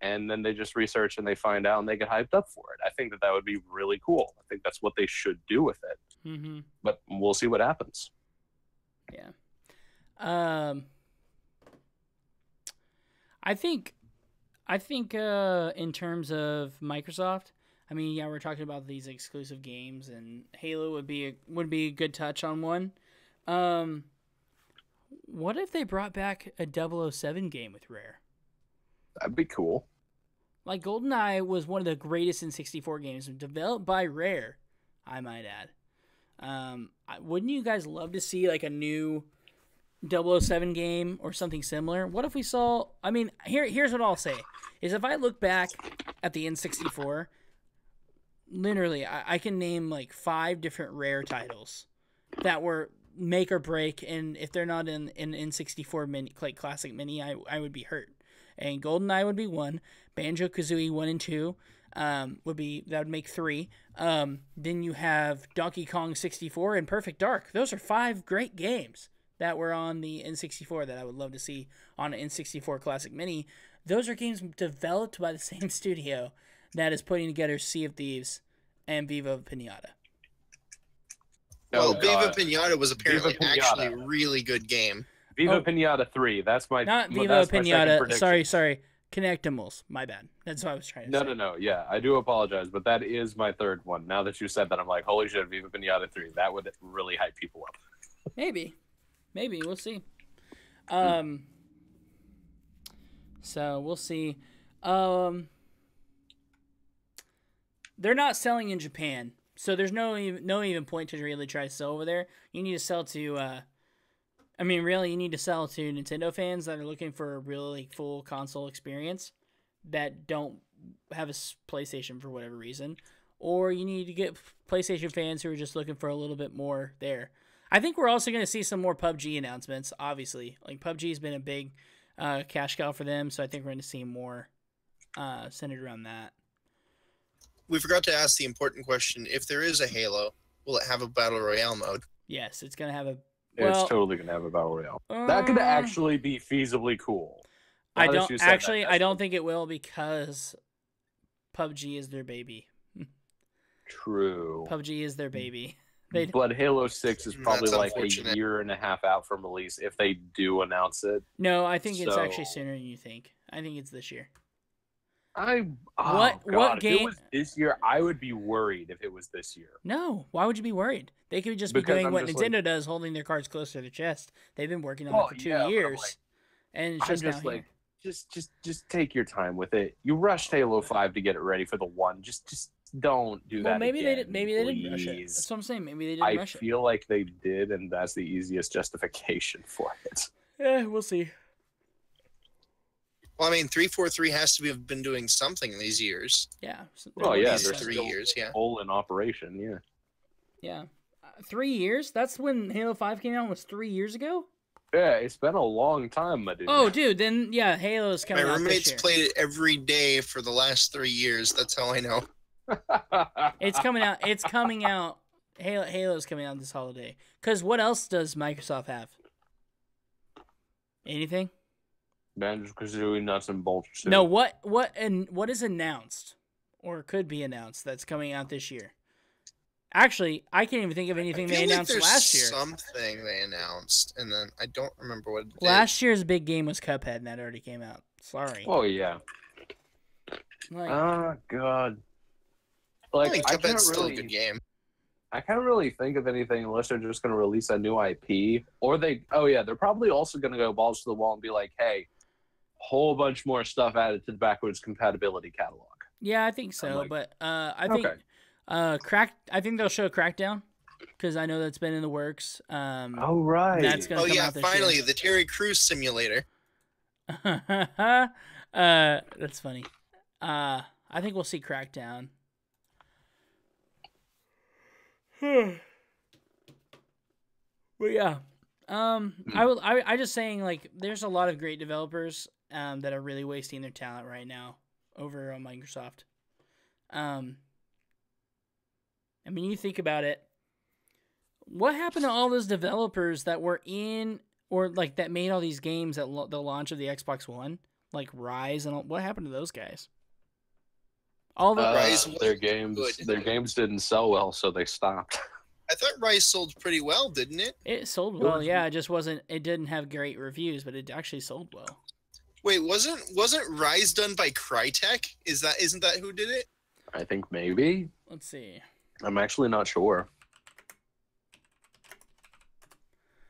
And then they just research and they find out and they get hyped up for it. I think that would be really cool. I think that's what they should do with it. Mm-hmm. But we'll see what happens. Yeah. I think in terms of Microsoft, I mean, yeah, we're talking about these exclusive games, and Halo would be a good touch on one. What if they brought back a 007 game with Rare? That'd be cool. Like GoldenEye was one of the greatest N64 games developed by Rare, I might add. Wouldn't you guys love to see like a new 007 game or something similar? What if we saw, I mean, here's what I'll say, is if I look back at the N64, literally, I can name like 5 different Rare titles that were make or break, and if they're not in N64 mini, like classic mini, I would be hurt. And GoldenEye would be 1, Banjo-Kazooie 1 and 2 would make 3. Then you have Donkey Kong 64 and Perfect Dark. Those are 5 great games that were on the N64 that I would love to see on an N64 Classic Mini. Those are games developed by the same studio that is putting together Sea of Thieves and Viva Pinata. Well, Oh, Viva God. Pinata was apparently Viva Pinata. actually a really good game. Viva Oh. Pinata 3. That's my Not Viva that's my second Pinata. prediction. Sorry. Connectimals. My bad. That's what I was trying to say. No. Yeah, I do apologize, but that is my third one. Now that you said that, I'm like, holy shit, Viva Pinata 3. That would really hype people up. Maybe. We'll see. So we'll see. They're not selling in Japan, so there's no even point to really try to sell over there. You need to sell to, really, you need to sell to Nintendo fans that are looking for a really full console experience that don't have a PlayStation for whatever reason, or you need to get PlayStation fans who are just looking for a little bit more there. I think we're also going to see some more PUBG announcements, obviously. Like, PUBG has been a big cash cow for them, so I think we're going to see more centered around that. We forgot to ask the important question. If there is a Halo, will it have a Battle Royale mode? Yes, it's going to have a... It's totally going to have a Battle Royale. That could actually be feasibly cool. I don't think it will because PUBG is their baby. True. PUBG is their baby. But Halo 6 is probably That's like a unfortunate. year and a half out from release if they do announce it. No, I think it's So- actually sooner than you think. I think it's this year. What game- If it was this year, I would be worried if it was this year. No, why would you be worried? They could just be Because doing I'm what just Nintendo does, holding their cards close to their chest. They've been working on Well, it for 2 yeah, but I'm years, like- and it's I'm just, just now like, here. just take your time with it. You rushed Halo 5 to get it ready for the 1. Just don't do Well, that maybe again, they didn't rush it. please. That's what I'm saying. Maybe they didn't I rush it. feel like they did, and that's the easiest justification for it. We'll see. Well, I mean, 343 has to have been doing something these years. Yeah. Well, yeah, These they're 3 still years, yeah. full in operation, yeah. Yeah. 3 years? That's when Halo 5 came out, was 3 years ago? Yeah, it's been a long time, my dude. Oh, dude, then, yeah, Halo's My coming out this roommates year. played it every day for the last 3 years. That's how I know. It's coming out. Halo's coming out this holiday. Because what else does Microsoft have? Anything? Banjo-Kazooie, Nuts and Bolts. too. No, what is announced or could be announced that's coming out this year? Actually, I can't even think of anything I they feel like announced there's last year. something they announced, and then I don't remember what it is. Last year's big game was Cuphead, and that already came out. Sorry. Oh, yeah. Like, Oh, God. I Like, think I Cuphead's can't still a really... good game. I can't really think of anything unless they're just going to release a new IP. Or they're probably also going to go balls to the wall and be like, hey, whole bunch more stuff added to the backwards compatibility catalog. yeah, I think so, like, but I think okay. I think they'll show Crackdown because I know that's been in the works. Oh, right. That's gonna Oh come yeah, out this finally, year. the Terry Crews simulator. That's funny. I think we'll see Crackdown. But yeah, I just saying, like, there's a lot of great developers that are really wasting their talent right now over on Microsoft. I mean, you think about it. What happened to all those developers that were in, or like that made all these games at the launch of the Xbox One, like Rise and all? What happened to those guys? All the Rise their wasn't games good. didn't sell well, so they stopped. I thought Rise sold pretty well, didn't it? it sold well, yeah. It just wasn't. It didn't have great reviews, but it actually sold well. Wait, wasn't Rise done by Crytek? Isn't that who did it? I think maybe. Let's see. I'm actually not sure.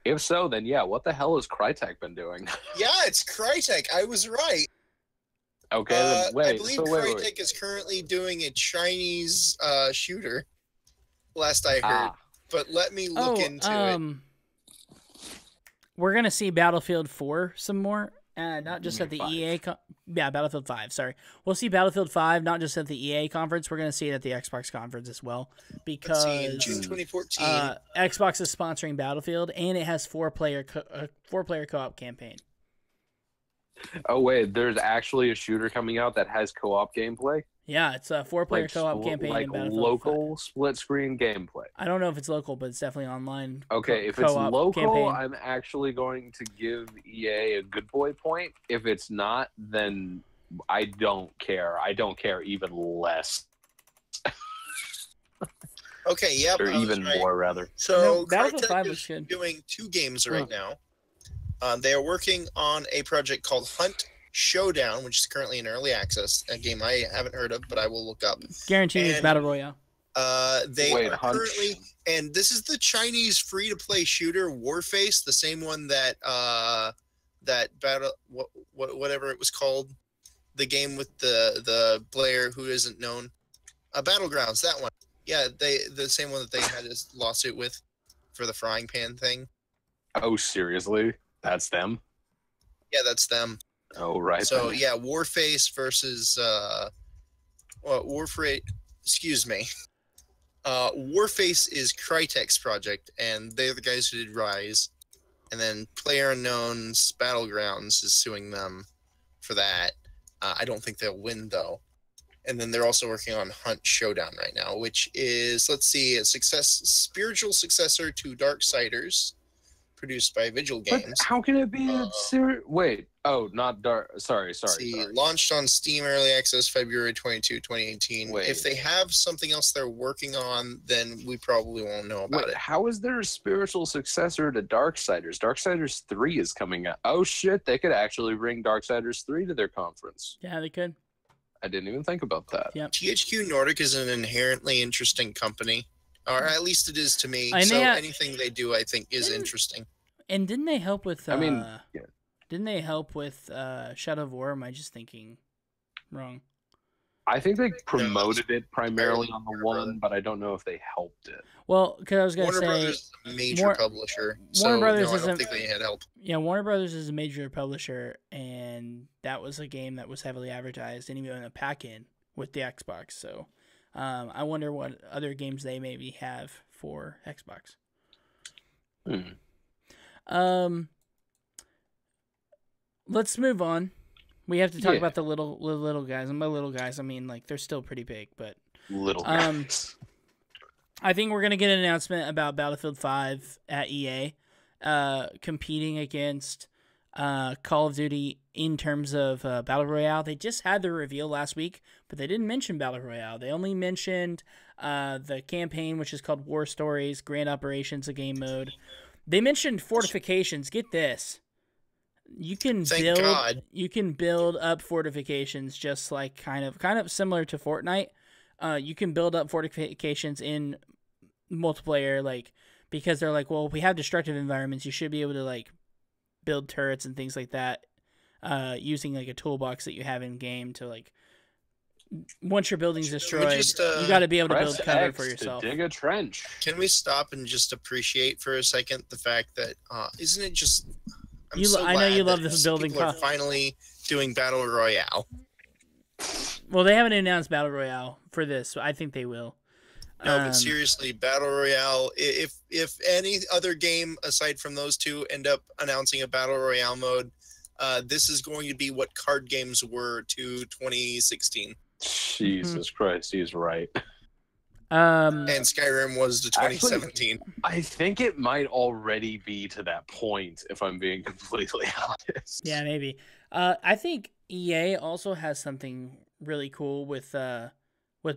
If so, then yeah, what the hell has Crytek been doing? Yeah, it's Crytek. I was right. Okay, then wait. I believe so Crytek wait. is currently doing a Chinese shooter. Last I heard, Ah, but let me look into it. We're gonna see Battlefield 4 some more, not just You at the mean EA. Battlefield 5. Sorry, we'll see Battlefield 5 not just at the EA conference. We're gonna see it at the Xbox conference as well Let's see, in because June 2014. Xbox is sponsoring Battlefield, and it has four-player co-op campaign. oh wait, there's actually a shooter coming out that has co-op gameplay. Yeah, it's a 4-player co-op campaign like in Battlefield 5. local split screen gameplay. I don't know if it's local, but it's definitely online. Okay, if it's co-op local, campaign. I'm actually going to give EA a good boy point. If it's not, then I don't care. I don't care even less. Okay, yep. Or I was even right. more, rather. So No, Battlefield Crytek 5 is was good. doing 2 games right now. They are working on a project called Hunt Showdown, which is currently in early access. A game I haven't heard of, but I will look up. Guaranteed it's And- Battle Royale. They Wait, are Hunt- currently, and this is the Chinese free-to-play shooter Warface, the same one that that battle whatever it was called, the game with the player who isn't known, Battlegrounds, that one. Yeah, the same one that they had this lawsuit with for the frying pan thing. Oh, seriously? That's them? Yeah, that's them. Oh, right. So then. yeah, Warface versus Warface. Excuse me. Warface is Crytek's project, and they're the guys who did Rise. And then PlayerUnknown's Battlegrounds is suing them for that. I don't think they'll win though. And then they're also working on Hunt Showdown right now, which is, let's see, a spiritual successor to Darksiders, produced by Vigil But Games. how can it be a serious... Wait. Oh, not Dark... Sorry. See, launched on Steam Early Access February 22, 2018. Wait. If they have something else they're working on, then we probably won't know about Wait, it. how is there a spiritual successor to Darksiders? Darksiders 3 is coming out. Oh, shit. They could actually bring Darksiders 3 to their conference. Yeah, they could. I didn't even think about that. Yep. THQ Nordic is an inherently interesting company, or at least it is to me. And So they anything they do, I think, is interesting. And didn't they help with? I mean, yeah. Didn't they help with Shadow of War? Am I just thinking wrong? I think they promoted it primarily Warner on the Brothers. one, but I don't know if they helped it. Well, because I was gonna Warner say, Brothers is a major War- publisher, Warner so Brothers no, I isn't- don't think they had help. yeah, Warner Brothers is a major publisher, and that was a game that was heavily advertised and even a pack-in with the Xbox. So, I wonder what other games they maybe have for Xbox. Let's move on. We have to talk Yeah. about the little guys. And by little guys, I mean like they're still pretty big, but Little Um, guys. I think we're gonna get an announcement about Battlefield 5 at EA, competing against Call of Duty in terms of Battle Royale. They just had their reveal last week, but they didn't mention Battle Royale. They only mentioned the campaign, which is called War Stories, Grand Operations, a game mode. They mentioned fortifications. Get this. You can Thank build God. you can build up fortifications just like kind of similar to Fortnite. You can build up fortifications in multiplayer, like, because they're like, well, if we have destructive environments, you should be able to like build turrets and things like that, using like a toolbox that you have in game to like, once your building's destroyed, just, you got to be able to Press build cover X for yourself. to dig a trench. Can we stop and just appreciate for a second the fact that isn't it just? I'm You- so I know glad you love that this some building people are co- finally doing battle royale. Well, they haven't announced Battle Royale for this, so I think they will. No, Um, but seriously, battle royale. If any other game aside from those two end up announcing a battle royale mode, this is going to be what card games were to 2016, Jesus Christ, he's right. Um, and Skyrim was to Actually- 2017. I think it might already be to that point, if I'm being completely honest. yeah, maybe. I think EA also has something really cool with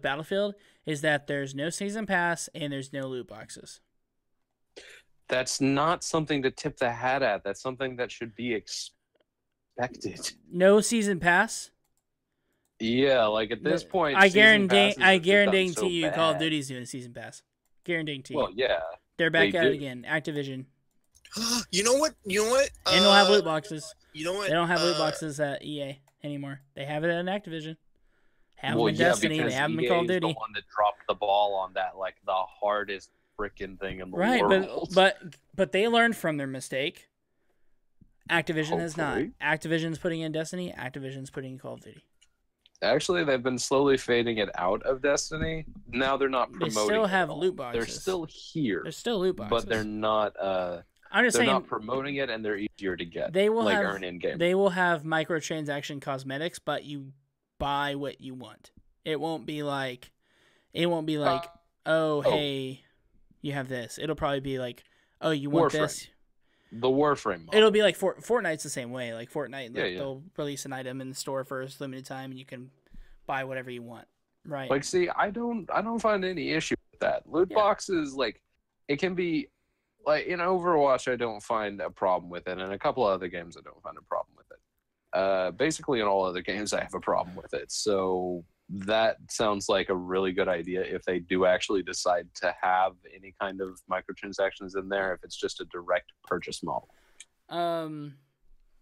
Battlefield, is that there's no season pass and there's no loot boxes. That's not something to tip the hat at. That's something that should be expected. No season pass. Yeah, like at this point, I season passes have just guarantee gotten so you, Call of bad. Duty's doing a season pass. Guaranteeing to you. Well, yeah. They're back they at it do. again. Activision, You know what? and they'll have loot boxes. You know what? They don't have loot boxes at EA anymore. They have it at Activision. Have them in yeah, Destiny. They because have them in EA Call of is the Duty. one that dropped the ball on that, like the hardest freaking thing in the Right, world. but they learned from their mistake. Activision has not. Hopefully. Activision's putting in Destiny. Activision's putting in Call of Duty. Actually, they've been slowly fading it out of Destiny. Now they're not They promoting. still it have at all. loot boxes. They're still here, There's still loot boxes. but they're not. I'm just They're saying not promoting it, and they're easier to get. they will like have earn in game. they will have microtransaction cosmetics, but you buy what you want. It won't be like, oh, hey, you have this. It'll probably be like, oh, you want Warframe. this? The Warframe model. It'll be like Fortnite's the same way. Like Fortnite, Yeah, yeah. they'll release an item in the store for a limited time, and you can buy whatever you want. Right. Like, see, I don't find any issue with that. Loot boxes, like, it can be, like, in Overwatch, I don't find a problem with it, and a couple of other games, I don't find a problem with it. Basically, in all other games, I have a problem with it. So that sounds like a really good idea if they do actually decide to have any kind of microtransactions in there, if it's just a direct purchase model. Do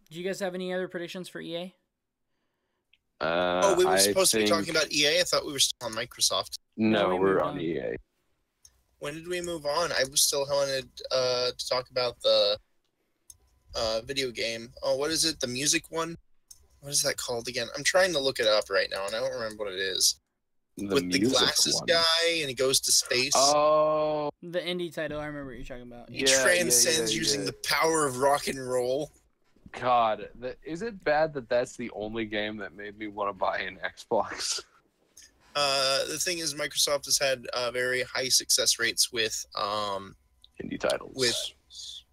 you guys have any other predictions for EA? We were supposed to be talking about EA. I thought we were still on Microsoft. No, we're on EA. When did we move on? I was still wanted to talk about the video game. Oh, what is it? The music one? What is that called again? I'm trying to look it up right now, and I don't remember what it is. With the glasses guy, and he goes to space. Oh. The indie title, I remember what you're talking about. He transcends using the power of rock and roll. God, is it bad that that's the only game that made me want to buy an Xbox? The thing is, Microsoft has had very high success rates with indie titles.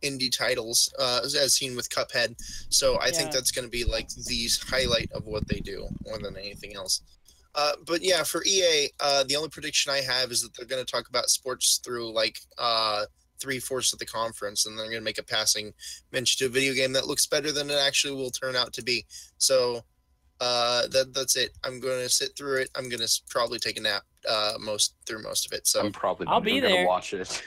As seen with Cuphead. So I think that's going to be like the highlight of what they do more than anything else. But yeah, for EA, the only prediction I have is that they're going to talk about sports through like 3/4 of the conference, and they're going to make a passing mention to a video game that looks better than it actually will turn out to be. So that's it. I'm going to sit through it. I'm going to probably take a nap most of it. So I'm probably I'll be there to watch it.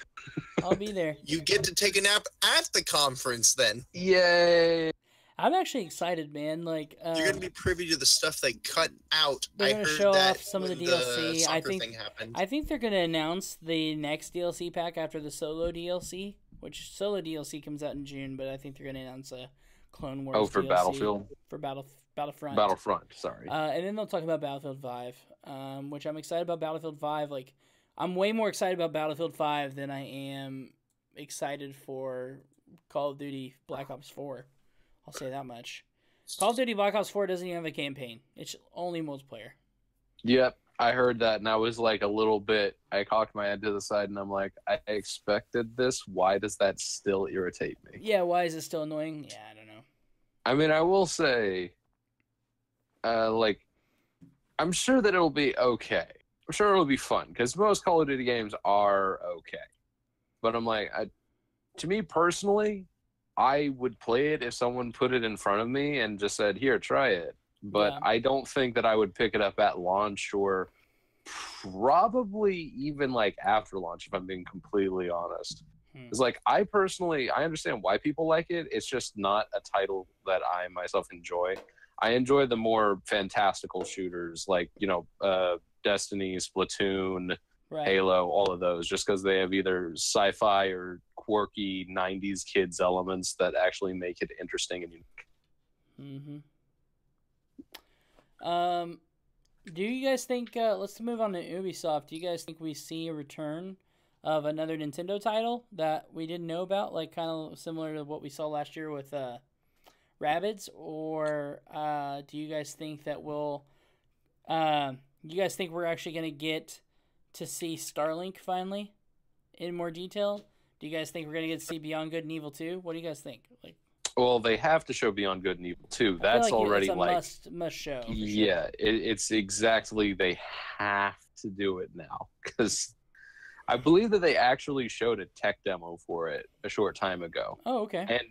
I'll be there. You get to take a nap at the conference then. Yay! I'm actually excited, man. Like you're gonna be privy to the stuff they cut out. They're gonna show off some of the DLC. I think they're gonna announce the next DLC pack after the solo DLC, which solo DLC comes out in June. But I think they're gonna announce a Clone Wars. For DLC Battlefield. For Battlefront. Battlefront. Sorry. And then they'll talk about Battlefield 5, which I'm excited about. Battlefield 5, like I'm way more excited about Battlefield 5 than I am excited for Call of Duty Black Ops 4. I'll say that much. Call of Duty Black Ops 4 doesn't even have a campaign. It's only multiplayer. Yep, I heard that, and I was like a little bit, I cocked my head to the side, and I'm like, I expected this. Why does that still irritate me? Yeah, why is it still annoying? Yeah, I don't know. I mean, I will say, like, I'm sure that it'll be okay. I'm sure it'll be fun, because most Call of Duty games are okay. But I'm like, to me personally, I would play it if someone put it in front of me and just said, here, try it. But I don't think that I would pick it up at launch or probably even like after launch, if I'm being completely honest. It's like, I understand why people like it. It's just not a title that I myself enjoy. I enjoy the more fantastical shooters like, Destiny, Splatoon, Halo, all of those, just because they have either sci-fi or quirky 90s kids elements that actually make it interesting and unique. Do you guys think, let's move on to Ubisoft, do you guys think we see a return of another Nintendo title that we didn't know about, like kind of similar to what we saw last year with Rabbids, or do you guys think that you guys think we're actually going to get to see Starlink finally in more detail? Do you guys think we're going to get to see Beyond Good and Evil 2? What do you guys think? Like, well, they have to show Beyond Good and Evil 2. That's already it's a must show. Yeah, it's exactly, they have to do it now, because I believe that they actually showed a tech demo for it a short time ago. Oh, okay. And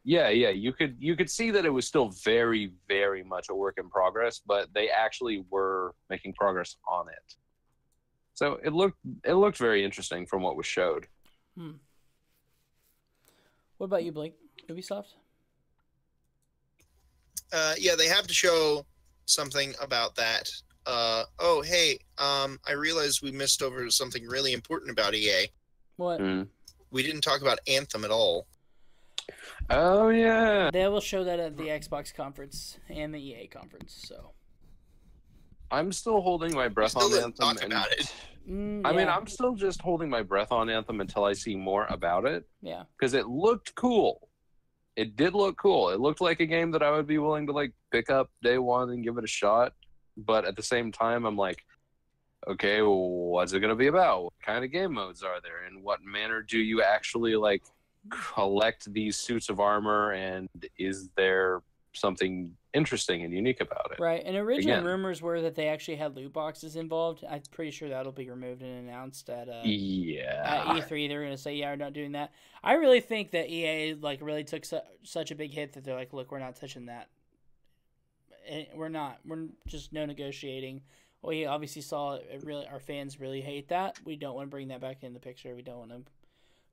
yeah, you could see that it was still very, very much a work in progress, but they actually were making progress on it. So it looked very interesting from what was showed. What about you, Blake? Ubisoft? Yeah, they have to show something about that. I realized we missed over something really important about EA. What? We didn't talk about Anthem at all. Oh, yeah. They will show that at the Xbox conference and the EA conference, so. I'm still holding my breath on Anthem. Talk about it. I mean, I'm still just holding my breath on Anthem until I see more about it. Yeah. Because it looked cool. It did look cool. It looked like a game that I would be willing to, like, pick up day one and give it a shot. But at the same time, I'm like, okay, well, what's it going to be about? What kind of game modes are there? In what manner do you actually like collect these suits of armor? And is there something interesting and unique about it? Right, and original Again. rumors were that they actually had loot boxes involved. I'm pretty sure that'll be removed and announced at Yeah. E3. They're going to say, yeah, we're not doing that. I really think that EA like really took such a big hit that they're like, look, we're not touching that. We're not. We're just no negotiating. We obviously saw it really. Our fans really hate that. We don't want to bring that back in the picture. We don't want to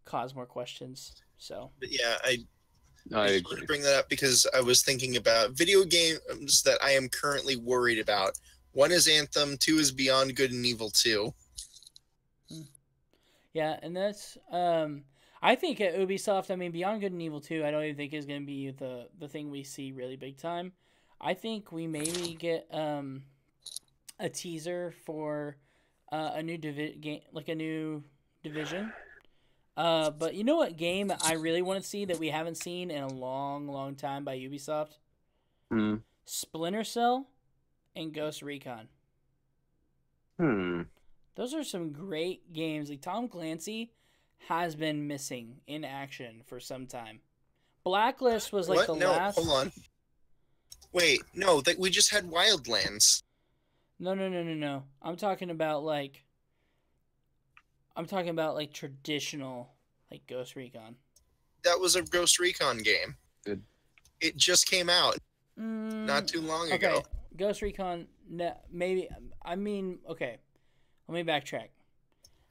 cause more questions. So. But yeah, I I just wanted agree. to bring that up because I was thinking about video games that I am currently worried about. One is Anthem. Two is Beyond Good and Evil 2. Yeah, and that's I think at Ubisoft, I mean Beyond Good and Evil 2, I don't even think is going to be the thing we see really big time. I think we maybe get a teaser for a new game, like a new Division. But you know what game I really want to see that we haven't seen in a long, long time by Ubisoft? Hmm. Splinter Cell and Ghost Recon. Hmm. Those are some great games. Like Tom Clancy has been missing in action for some time. Blacklist was like What? the No, last. hold on. Wait, no, we just had Wildlands. No. I'm talking about like traditional like Ghost Recon. That was a Ghost Recon game. Good. It just came out not too long ago. Okay, Ghost Recon. Maybe. I mean, okay. Let me backtrack.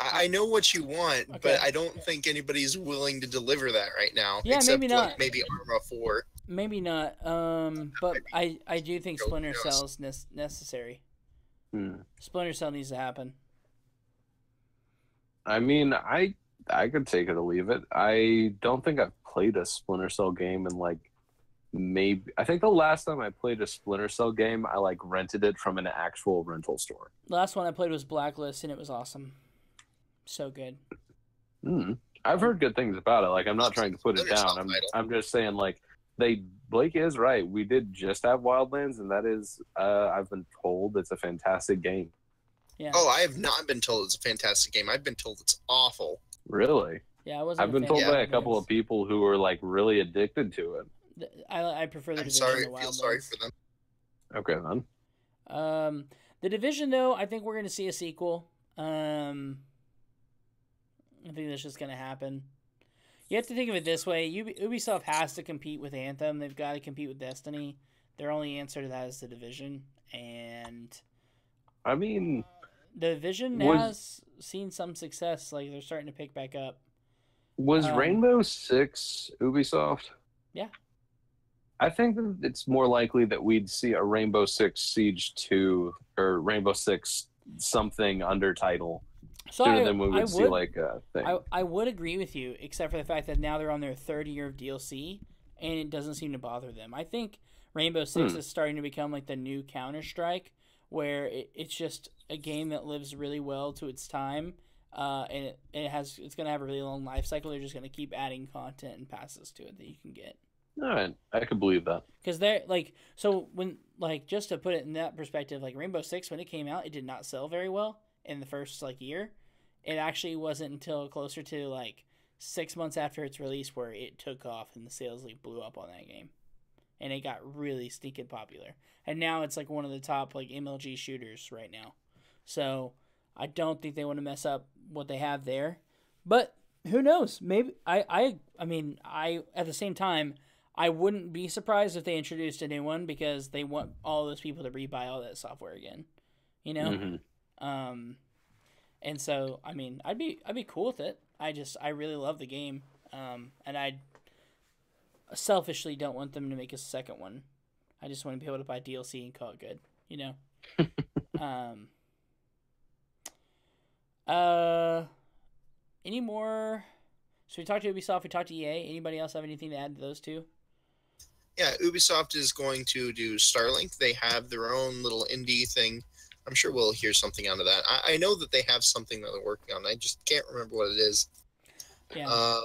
I know what you want, Okay. but I don't think anybody's willing to deliver that right now. Yeah, except maybe like not. maybe Arma 4. Maybe not. But I do think Who Splinter knows? Cell is necessary. Hmm. Splinter Cell needs to happen. I mean, I could take it or leave it. I don't think I've played a Splinter Cell game in like maybe. I think the last time I played a Splinter Cell game, I like rented it from an actual rental store. Last one I played was Blacklist, and it was awesome. So good. Hmm. I've heard good things about it. Like, I'm not trying to put it Splinter Cell down. title. I'm just saying, like, Blake is right. We did just have Wildlands, and that is, I've been told it's a fantastic game. Yeah. Oh, I have not been told it's a fantastic game. I've been told it's awful. Really? Yeah, I wasn't. I've been told by a couple of people who were like really addicted to it. I prefer the I'm Division sorry. to I feel Wildlands. sorry for them. Okay, then. The Division, though, I think we're going to see a sequel. I think that's just going to happen. You have to think of it this way. Ubisoft has to compete with Anthem. They've got to compete with Destiny. Their only answer to that is the Division. And I mean, the Division Was- has seen some success. Like, they're starting to pick back up. was Um, Rainbow Six Ubisoft? Yeah. I think that it's more likely that we'd see a Rainbow Six Siege 2 or Rainbow Six something under title So sooner than we would see would, like a thing. I would agree with you, except for the fact that now they're on their third year of DLC, and it doesn't seem to bother them. I think Rainbow Six is starting to become like the new Counter-Strike, where it's just a game that lives really well to its time, and it's going to have a really long life cycle. They're just going to keep adding content and passes to it that you can get. All right, I could believe that. Because they're like, so when, like, just to put it in that perspective, like Rainbow Six, when it came out, it did not sell very well in the first like year. It actually wasn't until closer to like 6 months after its release where it took off and the sales like blew up on that game, and it got really stinking popular. And now it's like one of the top like MLG shooters right now. So I don't think they want to mess up what they have there, but who knows? Maybe I mean at the same time, I wouldn't be surprised if they introduced a new one because they want all those people to rebuy all that software again, you know. Mhm. And so I mean, I'd be cool with it. I really love the game, and I selfishly don't want them to make a second one. I just want to be able to buy DLC and call it good, you know. Any more? So we talked to Ubisoft, we talked to EA. Anybody else have anything to add to those two? Yeah, Ubisoft is going to do Starlink. They have their own little indie thing. I'm sure we'll hear something out of that. I know that they have something that they're working on. I just can't remember what it is. Yeah.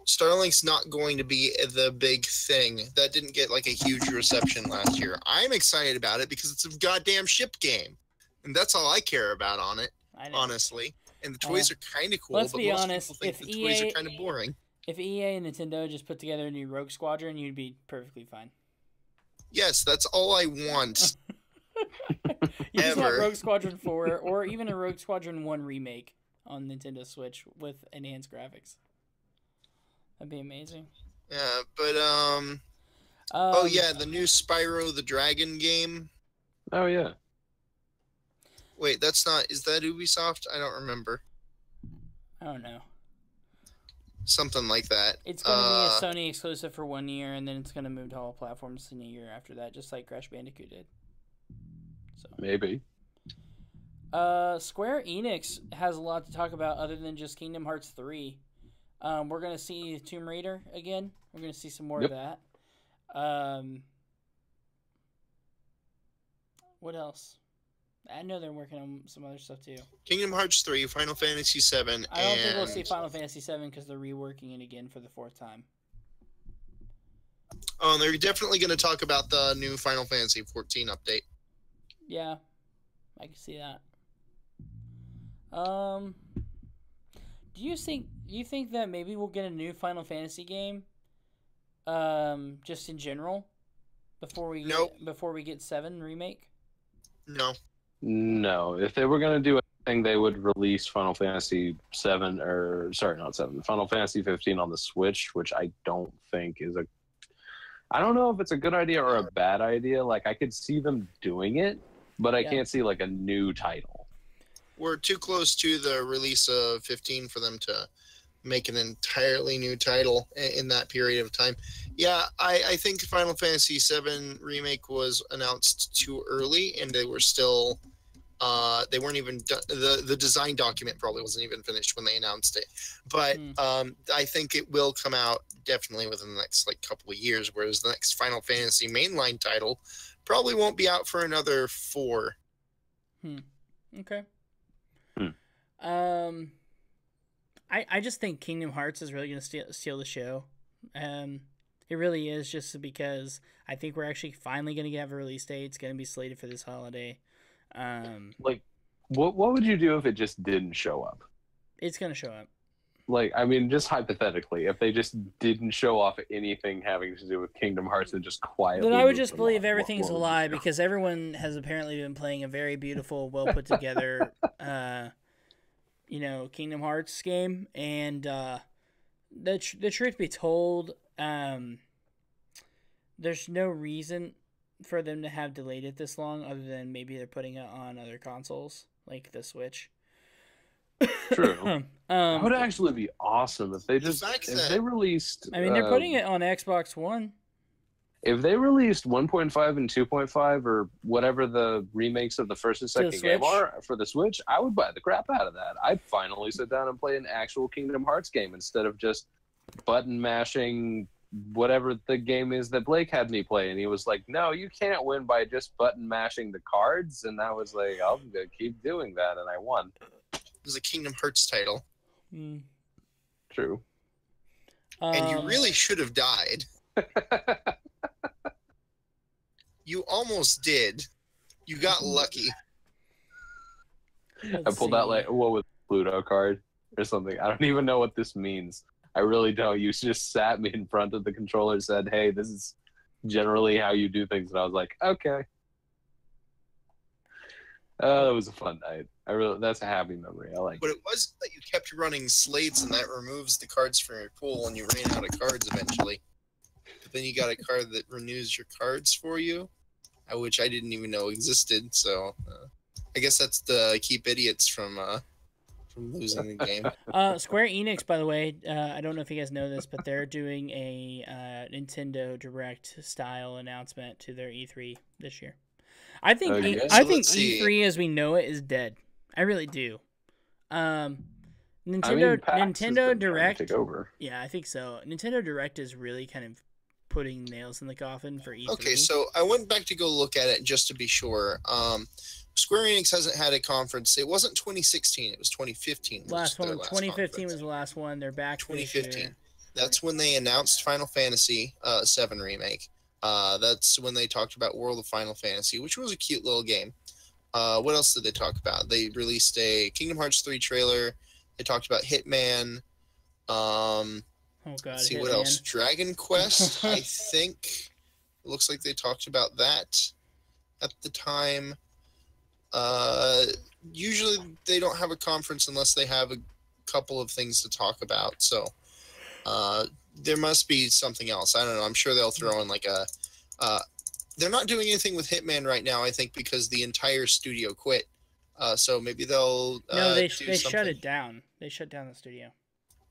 Starlink's not going to be the big thing. That didn't get like a huge reception last year. I'm excited about it because it's a goddamn ship game. and that's all I care about on it, I know. honestly. And the toys are kind of cool, let's but be most honest, people think if the toys EA are kind of boring. If EA and Nintendo just put together a new Rogue Squadron, you'd be perfectly fine. Yes, that's all I want. You just want Ever. Rogue Squadron 4 or even a Rogue Squadron 1 remake on Nintendo Switch with enhanced graphics. That'd be amazing. Yeah, but oh yeah, the new Spyro the Dragon game. Oh yeah. Wait, that's not. Is that Ubisoft? I don't remember. I don't know. Something like that. It's going to be a Sony exclusive for 1 year, and then it's going to move to all platforms in a year after that, just like Crash Bandicoot did. So Maybe. Square Enix has a lot to talk about other than just Kingdom Hearts 3. We're going to see Tomb Raider again. We're going to see some more of that. What else? I know they're working on some other stuff too. Kingdom Hearts 3, Final Fantasy 7, I don't think we'll see Final Fantasy 7 because they're reworking it again for the 4th time. Oh, they're definitely going to talk about the new Final Fantasy 14 update. Yeah, I can see that. Do you think that maybe we'll get a new Final Fantasy game? Just in general, before we get 7 remake. No. No, if they were going to do anything, they would release Final Fantasy 7 or sorry, not 7, Final Fantasy 15 on the Switch, which I don't think is a. I don't know if it's a good idea or a bad idea. Like I could see them doing it, but I can't see like a new title. We're too close to the release of 15 for them to make an entirely new title in that period of time. Yeah, I think Final Fantasy 7 remake was announced too early, and they were still they weren't even the design document probably wasn't even finished when they announced it. But I think it will come out definitely within the next couple of years, whereas the next Final Fantasy mainline title probably won't be out for another 4. Okay. I just think Kingdom Hearts is really going to steal the show. It really is, just because I think we're actually finally going to have a release date. It's going to be slated for this holiday. What would you do if it just didn't show up? It's going to show up. I mean, just hypothetically, if they just didn't show off anything having to do with Kingdom Hearts and just quietly... Then I would just believe everything's a lie, because everyone has apparently been playing a very beautiful, well put together, Kingdom Hearts game, and the truth be told, there's no reason for them to have delayed it this long, other than maybe they're putting it on other consoles, like the Switch. True. That would actually be awesome if they they released... I mean, they're putting it on Xbox One. If they released 1.5 and 2.5 or whatever the remakes of the first and second game are for the Switch, I would buy the crap out of that. I'd finally sit down and play an actual Kingdom Hearts game instead of just button mashing whatever the game is that Blake had me play. And he was like, no, you can't win by just button mashing the cards. And I was like, I'm going to keep doing that. And I won. It was a Kingdom Hearts title. True. And you really should have died. You almost did. You got lucky. I pulled out what was Pluto card or something. I don't even know what this means. I really don't. You just sat me in front of the controller and said, hey, this is generally how you do things. And I was like, okay. That was a fun night. That's a happy memory. I like it. But it was that you kept running slates, and that removes the cards from your pool, and you ran out of cards eventually. But then you got a card that renews your cards for you, which I didn't even know existed. So I guess that's to keep idiots from losing the game. Square Enix, by the way, I don't know if you guys know this, but they're doing a Nintendo Direct style announcement to their E3 this year. I think E3 as we know it is dead. I really do. Nintendo Direct. Take over. Yeah, I think so. Nintendo Direct is really kind of putting nails in the coffin for E3. Okay, so I went back to go look at it just to be sure. Square Enix hasn't had a conference. It wasn't 2016. It was 2015. Last 2015 was the last one. They're back 2015. That's when they announced Final Fantasy 7 Remake. That's when they talked about World of Final Fantasy, which was a cute little game. What else did they talk about? They released a Kingdom Hearts 3 trailer. They talked about Hitman. Oh God, Let's see Hitman. what else. Dragon Quest. I think it looks like they talked about that at the time. Usually they don't have a conference unless they have a couple of things to talk about. So there must be something else. I don't know. I'm sure they'll throw in like a. They're not doing anything with Hitman right now, I think, because the entire studio quit. So maybe they'll. No, they do shut something. it down. They shut down the studio.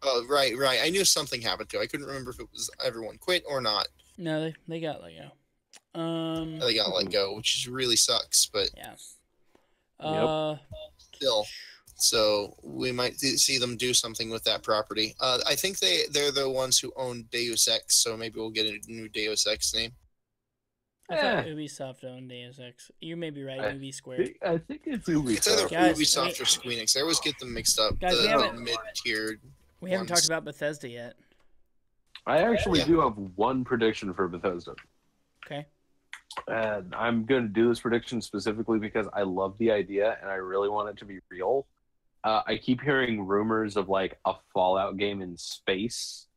Oh, right. I knew something happened too. I couldn't remember if it was everyone quit or not. No, they got let go. They got let go, which really sucks. But yeah. still, so we might see them do something with that property. I think they're the ones who own Deus Ex, so maybe we'll get a new Deus Ex name. I thought Ubisoft owned Deus Ex. You may be right. Ubi Squared. I think it's Ubisoft. It's either Guys, Ubisoft or Square Enix. I always get them mixed up. Guys, we the haven't- mid-tiered. We haven't ones. talked about Bethesda yet. I actually do have one prediction for Bethesda. Okay. And I'm going to do this prediction specifically because I love the idea and I really want it to be real. I keep hearing rumors of like a Fallout game in space,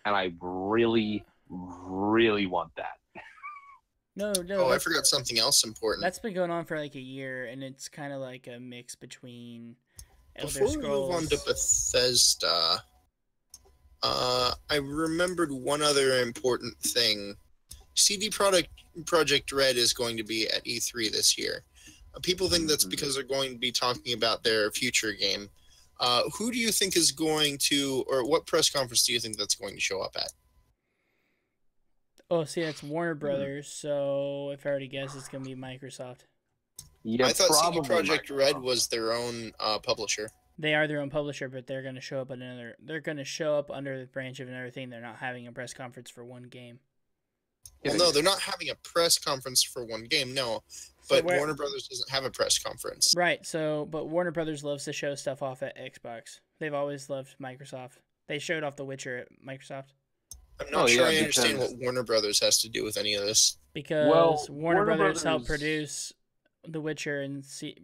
and I really, really want that. No. Oh, I forgot something else important. That's been going on for like a year, and it's kind of like a mix between Elder Before we move Scrolls. on to Bethesda, I remembered one other important thing. CD Projekt Red is going to be at E3 this year. People think that's because they're going to be talking about their future game. Who do you think is going to, or what press conference do you think that's going to show up at? Oh, see, that's Warner Brothers. So if I already guess, it's gonna be Microsoft. Yeah, I thought CD probably Projekt Red Microsoft. was their own publisher. They are their own publisher, but they're gonna show up at another. They're gonna show up under the branch of another thing. They're not having a press conference for one game. Well, no, they're not having a press conference for one game, no. But where- Warner Brothers doesn't have a press conference. Right. So, but Warner Brothers loves to show stuff off at Xbox. They've always loved Microsoft. They showed off The Witcher at Microsoft I'm not Oh, sure yeah, I understand because- what Warner Brothers has to do with any of this. because Well, Warner Brothers helped Brothers- produce The Witcher, and CD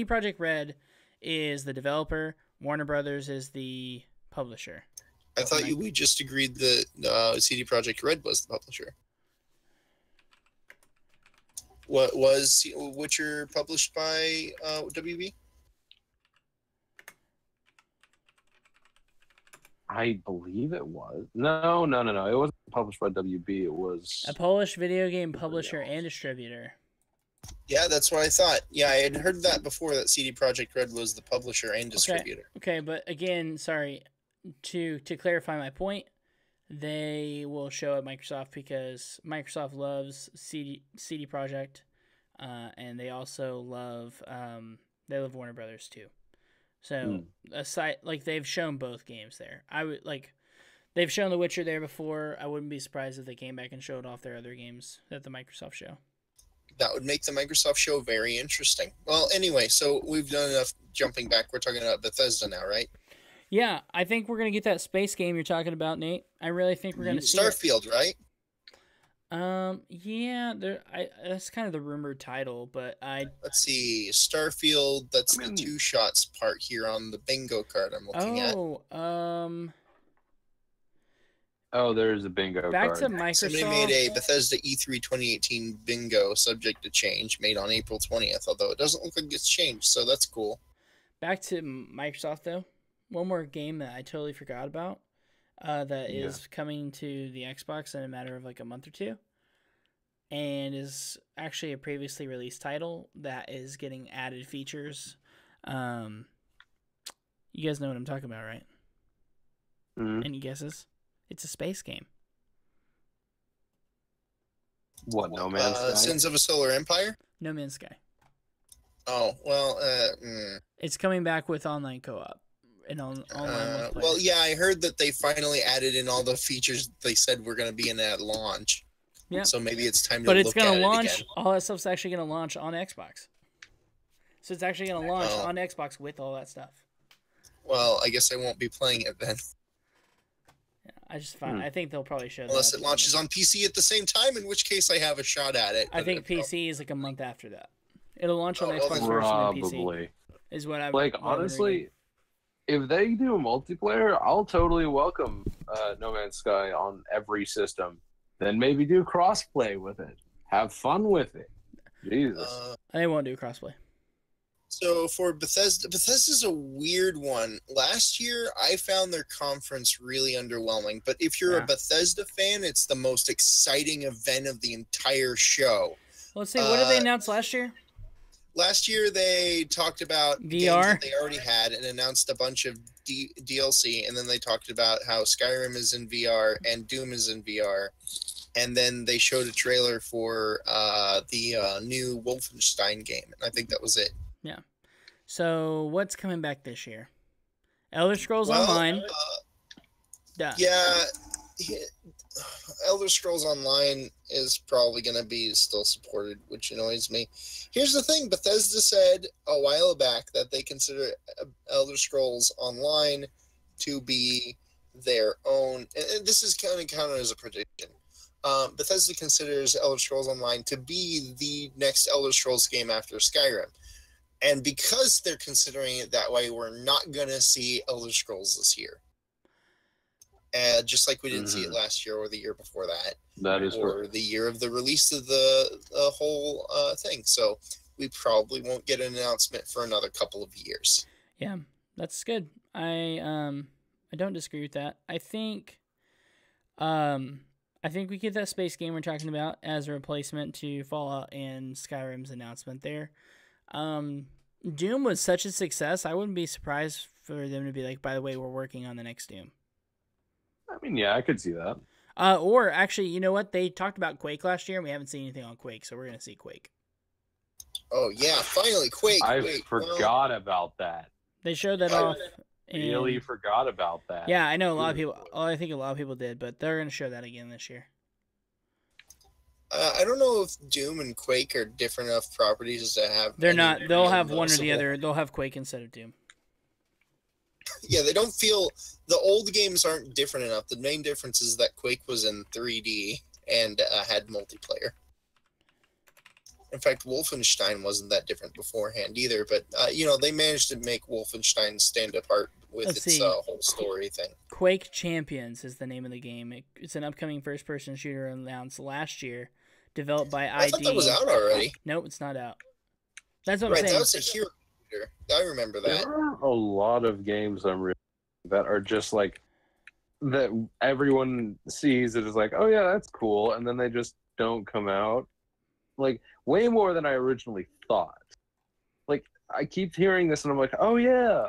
Projekt Red is the developer. Warner Brothers is the publisher. I thought we just agreed that CD Projekt Red was the publisher. What was Witcher published by WB? I believe it was. No. It wasn't published by WB. It was. A Polish video game publisher and distributor. Yeah, that's what I thought. Yeah, I had heard that before, that CD Projekt Red was the publisher and distributor. Okay, but again, sorry, to clarify my point, they will show at Microsoft because Microsoft loves CD Projekt, and they also love they love Warner Brothers too. So aside, like they've shown both games there. They've shown The Witcher there before. I wouldn't be surprised if they came back and showed off their other games at the Microsoft show. That would make the Microsoft show very interesting. Well, anyway, so we've done enough jumping back. We're talking about Bethesda now, right? Yeah, I think we're gonna get that space game you're talking about, Nate. I really think we're gonna see it. Starfield, right? Yeah, that's kind of the rumored title, but Let's see. Starfield, that's I mean- the two shots part here on the bingo card I'm looking at. Oh, there's a bingo back card. to Microsoft. Somebody made a Bethesda E3 2018 bingo subject to change made on April 20th, although it doesn't look like it's changed, so that's cool. Back to Microsoft though. One more game that I totally forgot about. That is coming to the Xbox in a matter of like a month or two, and is actually a previously released title that is getting added features. You guys know what I'm talking about, right? Mhm. Any guesses? It's a space game. What, No Man's Sky? Sins of a Solar Empire? No Man's Sky. Oh, well, It's coming back with online co-op and online multiplayer. well, yeah, I heard that they finally added in all the features they said were going to be in at launch. Yeah. So maybe it's time to But it's look going at to it launch. again. All that stuff's actually going to launch on Xbox. So it's actually going to launch Oh. on Xbox with all that stuff. Well, I guess I won't be playing it then. Yeah, I just find I think they'll probably show Unless that. it launches on PC at the same time, in which case I have a shot at it. I but think it prob- PC is like a month after that. It'll launch on Oh, well, Xbox then- version and PC. Probably. Is what I've Like, what I've been reading. honestly, if they do multiplayer, I'll totally welcome No Man's Sky on every system. Then maybe do crossplay with it. Have fun with it. Jesus. They won't do crossplay. So for Bethesda's a weird one. Last year, I found their conference really underwhelming. But if you're Yeah. a Bethesda fan, it's the most exciting event of the entire show. Let's see. What did they announce last year? Last year, they talked about games VR? that they already had and announced a bunch of DLC. And then they talked about how Skyrim is in VR and Doom is in VR. And then they showed a trailer for the new Wolfenstein game. And I think that was it. So what's coming back this year? Elder Scrolls Well, Online. Duh. Yeah, Elder Scrolls Online is probably going to be still supported, which annoys me. Here's the thing. Bethesda said a while back that they consider Elder Scrolls Online to be their own, and this is kind of counted as a prediction. Bethesda considers Elder Scrolls Online to be the next Elder Scrolls game after Skyrim. And because they're considering it that way, we're not going to see Elder Scrolls this year. Just like we didn't see it last year or the year before that. That is or the year of the release of the whole thing. So we probably won't get an announcement for another couple of years. Yeah, that's good. I don't disagree with that. I think we get that space game we're talking about as a replacement to Fallout and Skyrim's announcement there. Doom was such a success, I wouldn't be surprised for them to be like, by the way, we're working on the next Doom. I mean, yeah, I could see that. Or actually, you know what? They talked about Quake last year, and we haven't seen anything on Quake, so we're going to see Quake. Oh, yeah, finally, Quake. I forgot about that. They showed that off. Really forgot about that. Yeah, I know a lot of people. I think a lot of people did, but they're going to show that again this year. I don't know if Doom and Quake are different enough properties to have. They're not. They'll have one or the noticeable- other. They'll have Quake instead of Doom. Yeah, they don't feel. The old games aren't different enough. The main difference is that Quake was in 3D and had multiplayer. In fact, Wolfenstein wasn't that different beforehand either, but they managed to make Wolfenstein stand apart with Let's its see. whole story thing. Quake Champions is the name of the game. It's an upcoming first-person shooter announced last year, developed by I thought ID. that was out already. Nope, it's not out. That's what I'm Right, saying. that was a hero shooter. I remember that. There are a lot of games that are just like that everyone sees it as like, oh yeah, that's cool, and then they just don't come out. Like way more than I originally thought. Like I keep hearing this and I'm like, oh yeah,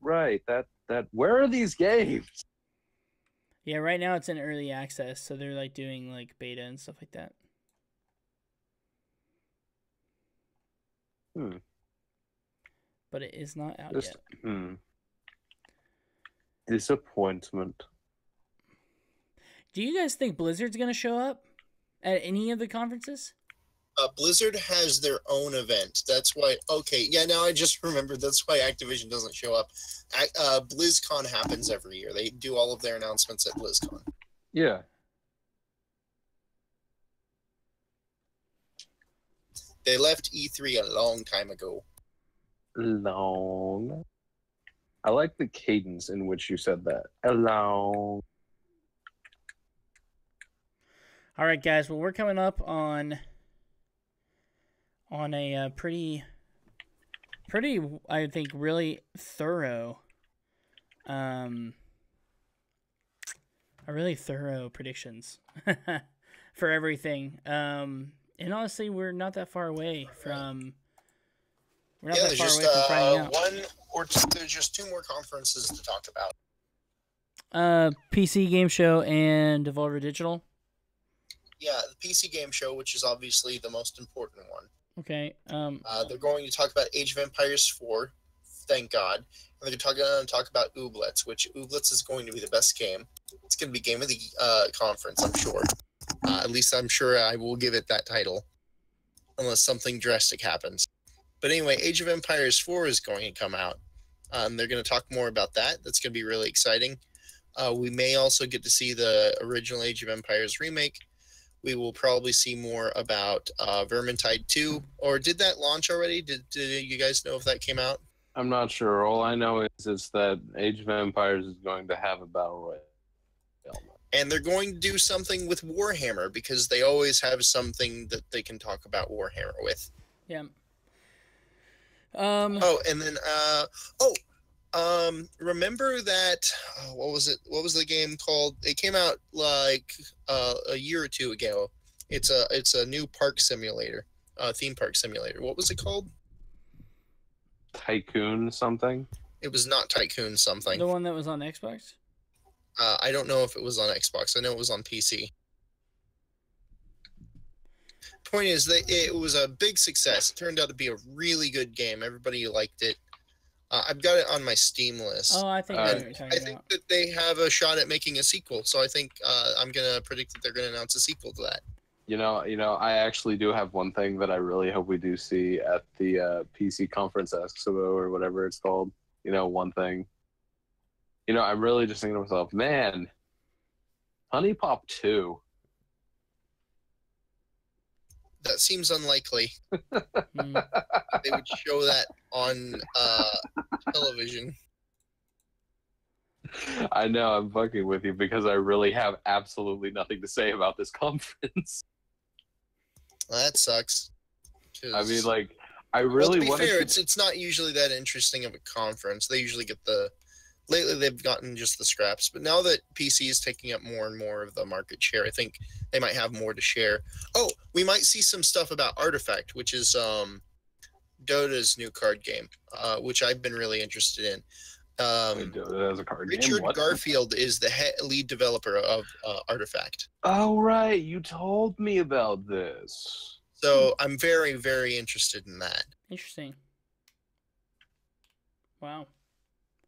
right. That where are these games? Yeah, right now it's in early access, so they're like doing like beta and stuff like that. But it is not out Just yet. Disappointment. Do you guys think Blizzard's gonna show up at any of the conferences? Blizzard has their own event. That's why. Okay, yeah. Now I just remembered. That's why Activision doesn't show up. BlizzCon happens every year. They do all of their announcements at BlizzCon. Yeah. They left E3 a long time ago. Long. I like the cadence in which you said that. Long. All right, guys. Well, we're coming up on a pretty, I think, really thorough, predictions for everything. And honestly, we're not that far away from. We're not that far away from finding out. one or two. There's just two more conferences to talk about. PC Game Show and Devolver Digital. Yeah, the PC Game Show, which is obviously the most important one. Okay. They're going to talk about Age of Empires 4, thank God. And they're going to talk about Ooblets, which Ooblets is going to be the best game. It's going to be game of the conference, I'm sure. At least I'm sure I will give it that title, unless something drastic happens. But anyway, Age of Empires 4 is going to come out. They're going to talk more about that. That's going to be really exciting. We may also get to see the original Age of Empires remake. we will probably see more about Vermintide 2. Or did that launch already? Did you guys know if that came out? I'm not sure. All I know is that Age of Empires is going to have a battle royale. And they're going to do something with Warhammer because they always have something that they can talk about Warhammer with. Yeah. Oh, and then remember that what was it? What was the game called? It came out like a year or two ago. It's a new park simulator, theme park simulator. What was it called? Tycoon something? It was not Tycoon something. The one that was on Xbox? I don't know if it was on Xbox. I know it was on PC. Point is that it was a big success. It turned out to be a really good game. Everybody liked it. I've got it on my Steam list. Oh, I think I know what you're talking I think about. that they have a shot at making a sequel. So I think I'm gonna predict that they're gonna announce a sequel to that. You know, I actually do have one thing that I really hope we do see at the PC Conference Expo or whatever it's called. You know, one thing. You know, I'm really just thinking to myself, man, Honey Pop 2. That seems unlikely. Hmm. They would show that on television. I know, I'm fucking with you because I really have absolutely nothing to say about this conference. Well, that sucks. I mean, like, I Well, really to be want fair, to. it's not usually that interesting of a conference. They usually get the. Lately, they've gotten just the scraps, but now that PC is taking up more and more of the market share, I think they might have more to share. Oh, we might see some stuff about Artifact, which is Dota's new card game, which I've been really interested in. Dota as a card game? Richard What? Garfield is the lead developer of Artifact. Oh, right. You told me about this. So I'm very, very interested in that. Interesting. Wow.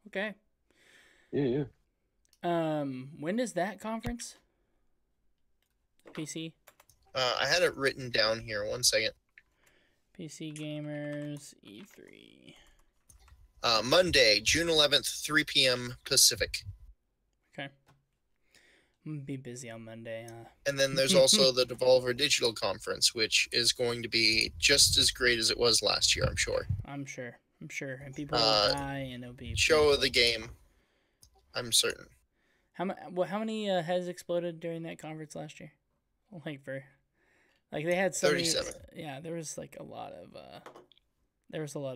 Okay. Yeah. When is that conference? PC? I had it written down here. One second. PC Gamers E3. Monday, June 11th, 3 p.m. Pacific. Okay. I'm gonna be busy on Monday, huh? And then there's also the Devolver Digital Conference, which is going to be just as great as it was last year, I'm sure. I'm sure. And people will die, and it'll be Show of the game, I'm certain. How many heads exploded during that conference last year? They had so 37. Yeah, there was like a lot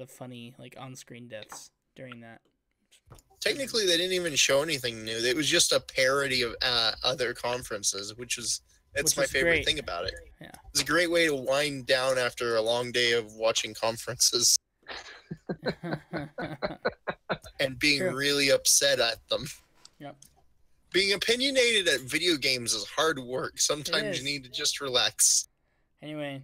of funny like on-screen deaths during that. Technically, they didn't even show anything new. It was just a parody of other conferences, which Which my is favorite great. thing about it. Yeah. It's a great way to wind down after a long day of watching conferences and being True. really upset at them. Yep. Being opinionated at video games is hard work. Sometimes you is. need to just relax. Anyway,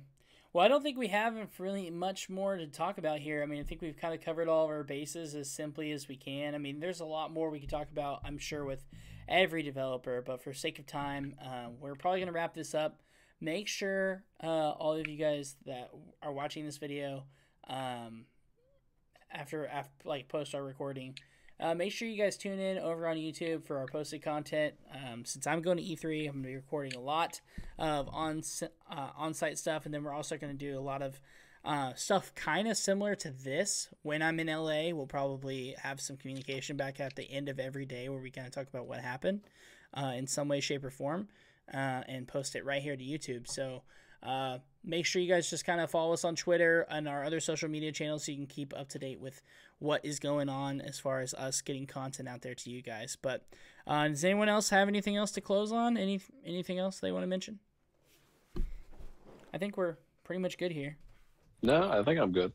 well, I don't think we have really much more to talk about here. I mean, I think we've kind of covered all of our bases as simply as we can. I mean, there's a lot more we could talk about, I'm sure, with every developer, but for sake of time, we're probably going to wrap this up. Make sure all of you guys that are watching this video after like post our recording, make sure you guys tune in over on YouTube for our posted content. Since I'm going to E3, I'm going to be recording a lot of on-site stuff, and then we're also going to do a lot of stuff kind of similar to this. When I'm in LA, we'll probably have some communication back at the end of every day where we kind of talk about what happened in some way, shape, or form, and post it right here to YouTube. So make sure you guys just kind of follow us on Twitter and our other social media channels so you can keep up to date with what is going on as far as us getting content out there to you guys. But does anyone else have anything else to close on? Anything else they want to mention? I think we're pretty much good here. No, I think I'm good.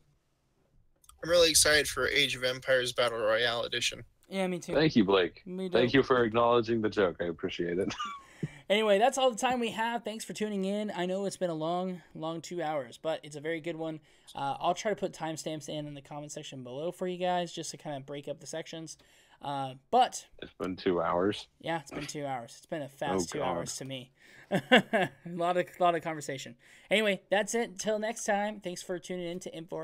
I'm really excited for Age of Empires Battle Royale Edition. Yeah, me too. Thank you, Blake. Me too. Thank you for acknowledging the joke. I appreciate it. Anyway, that's all the time we have. Thanks for tuning in. I know it's been a long 2 hours, but it's a very good one. I'll try to put timestamps in the comment section below for you guys just to kind of break up the sections. But It's been 2 hours. yeah, it's been 2 hours. It's been a fast 2 God. hours to me. a lot of conversation. Anyway, that's it. Until next time, thanks for tuning in to Info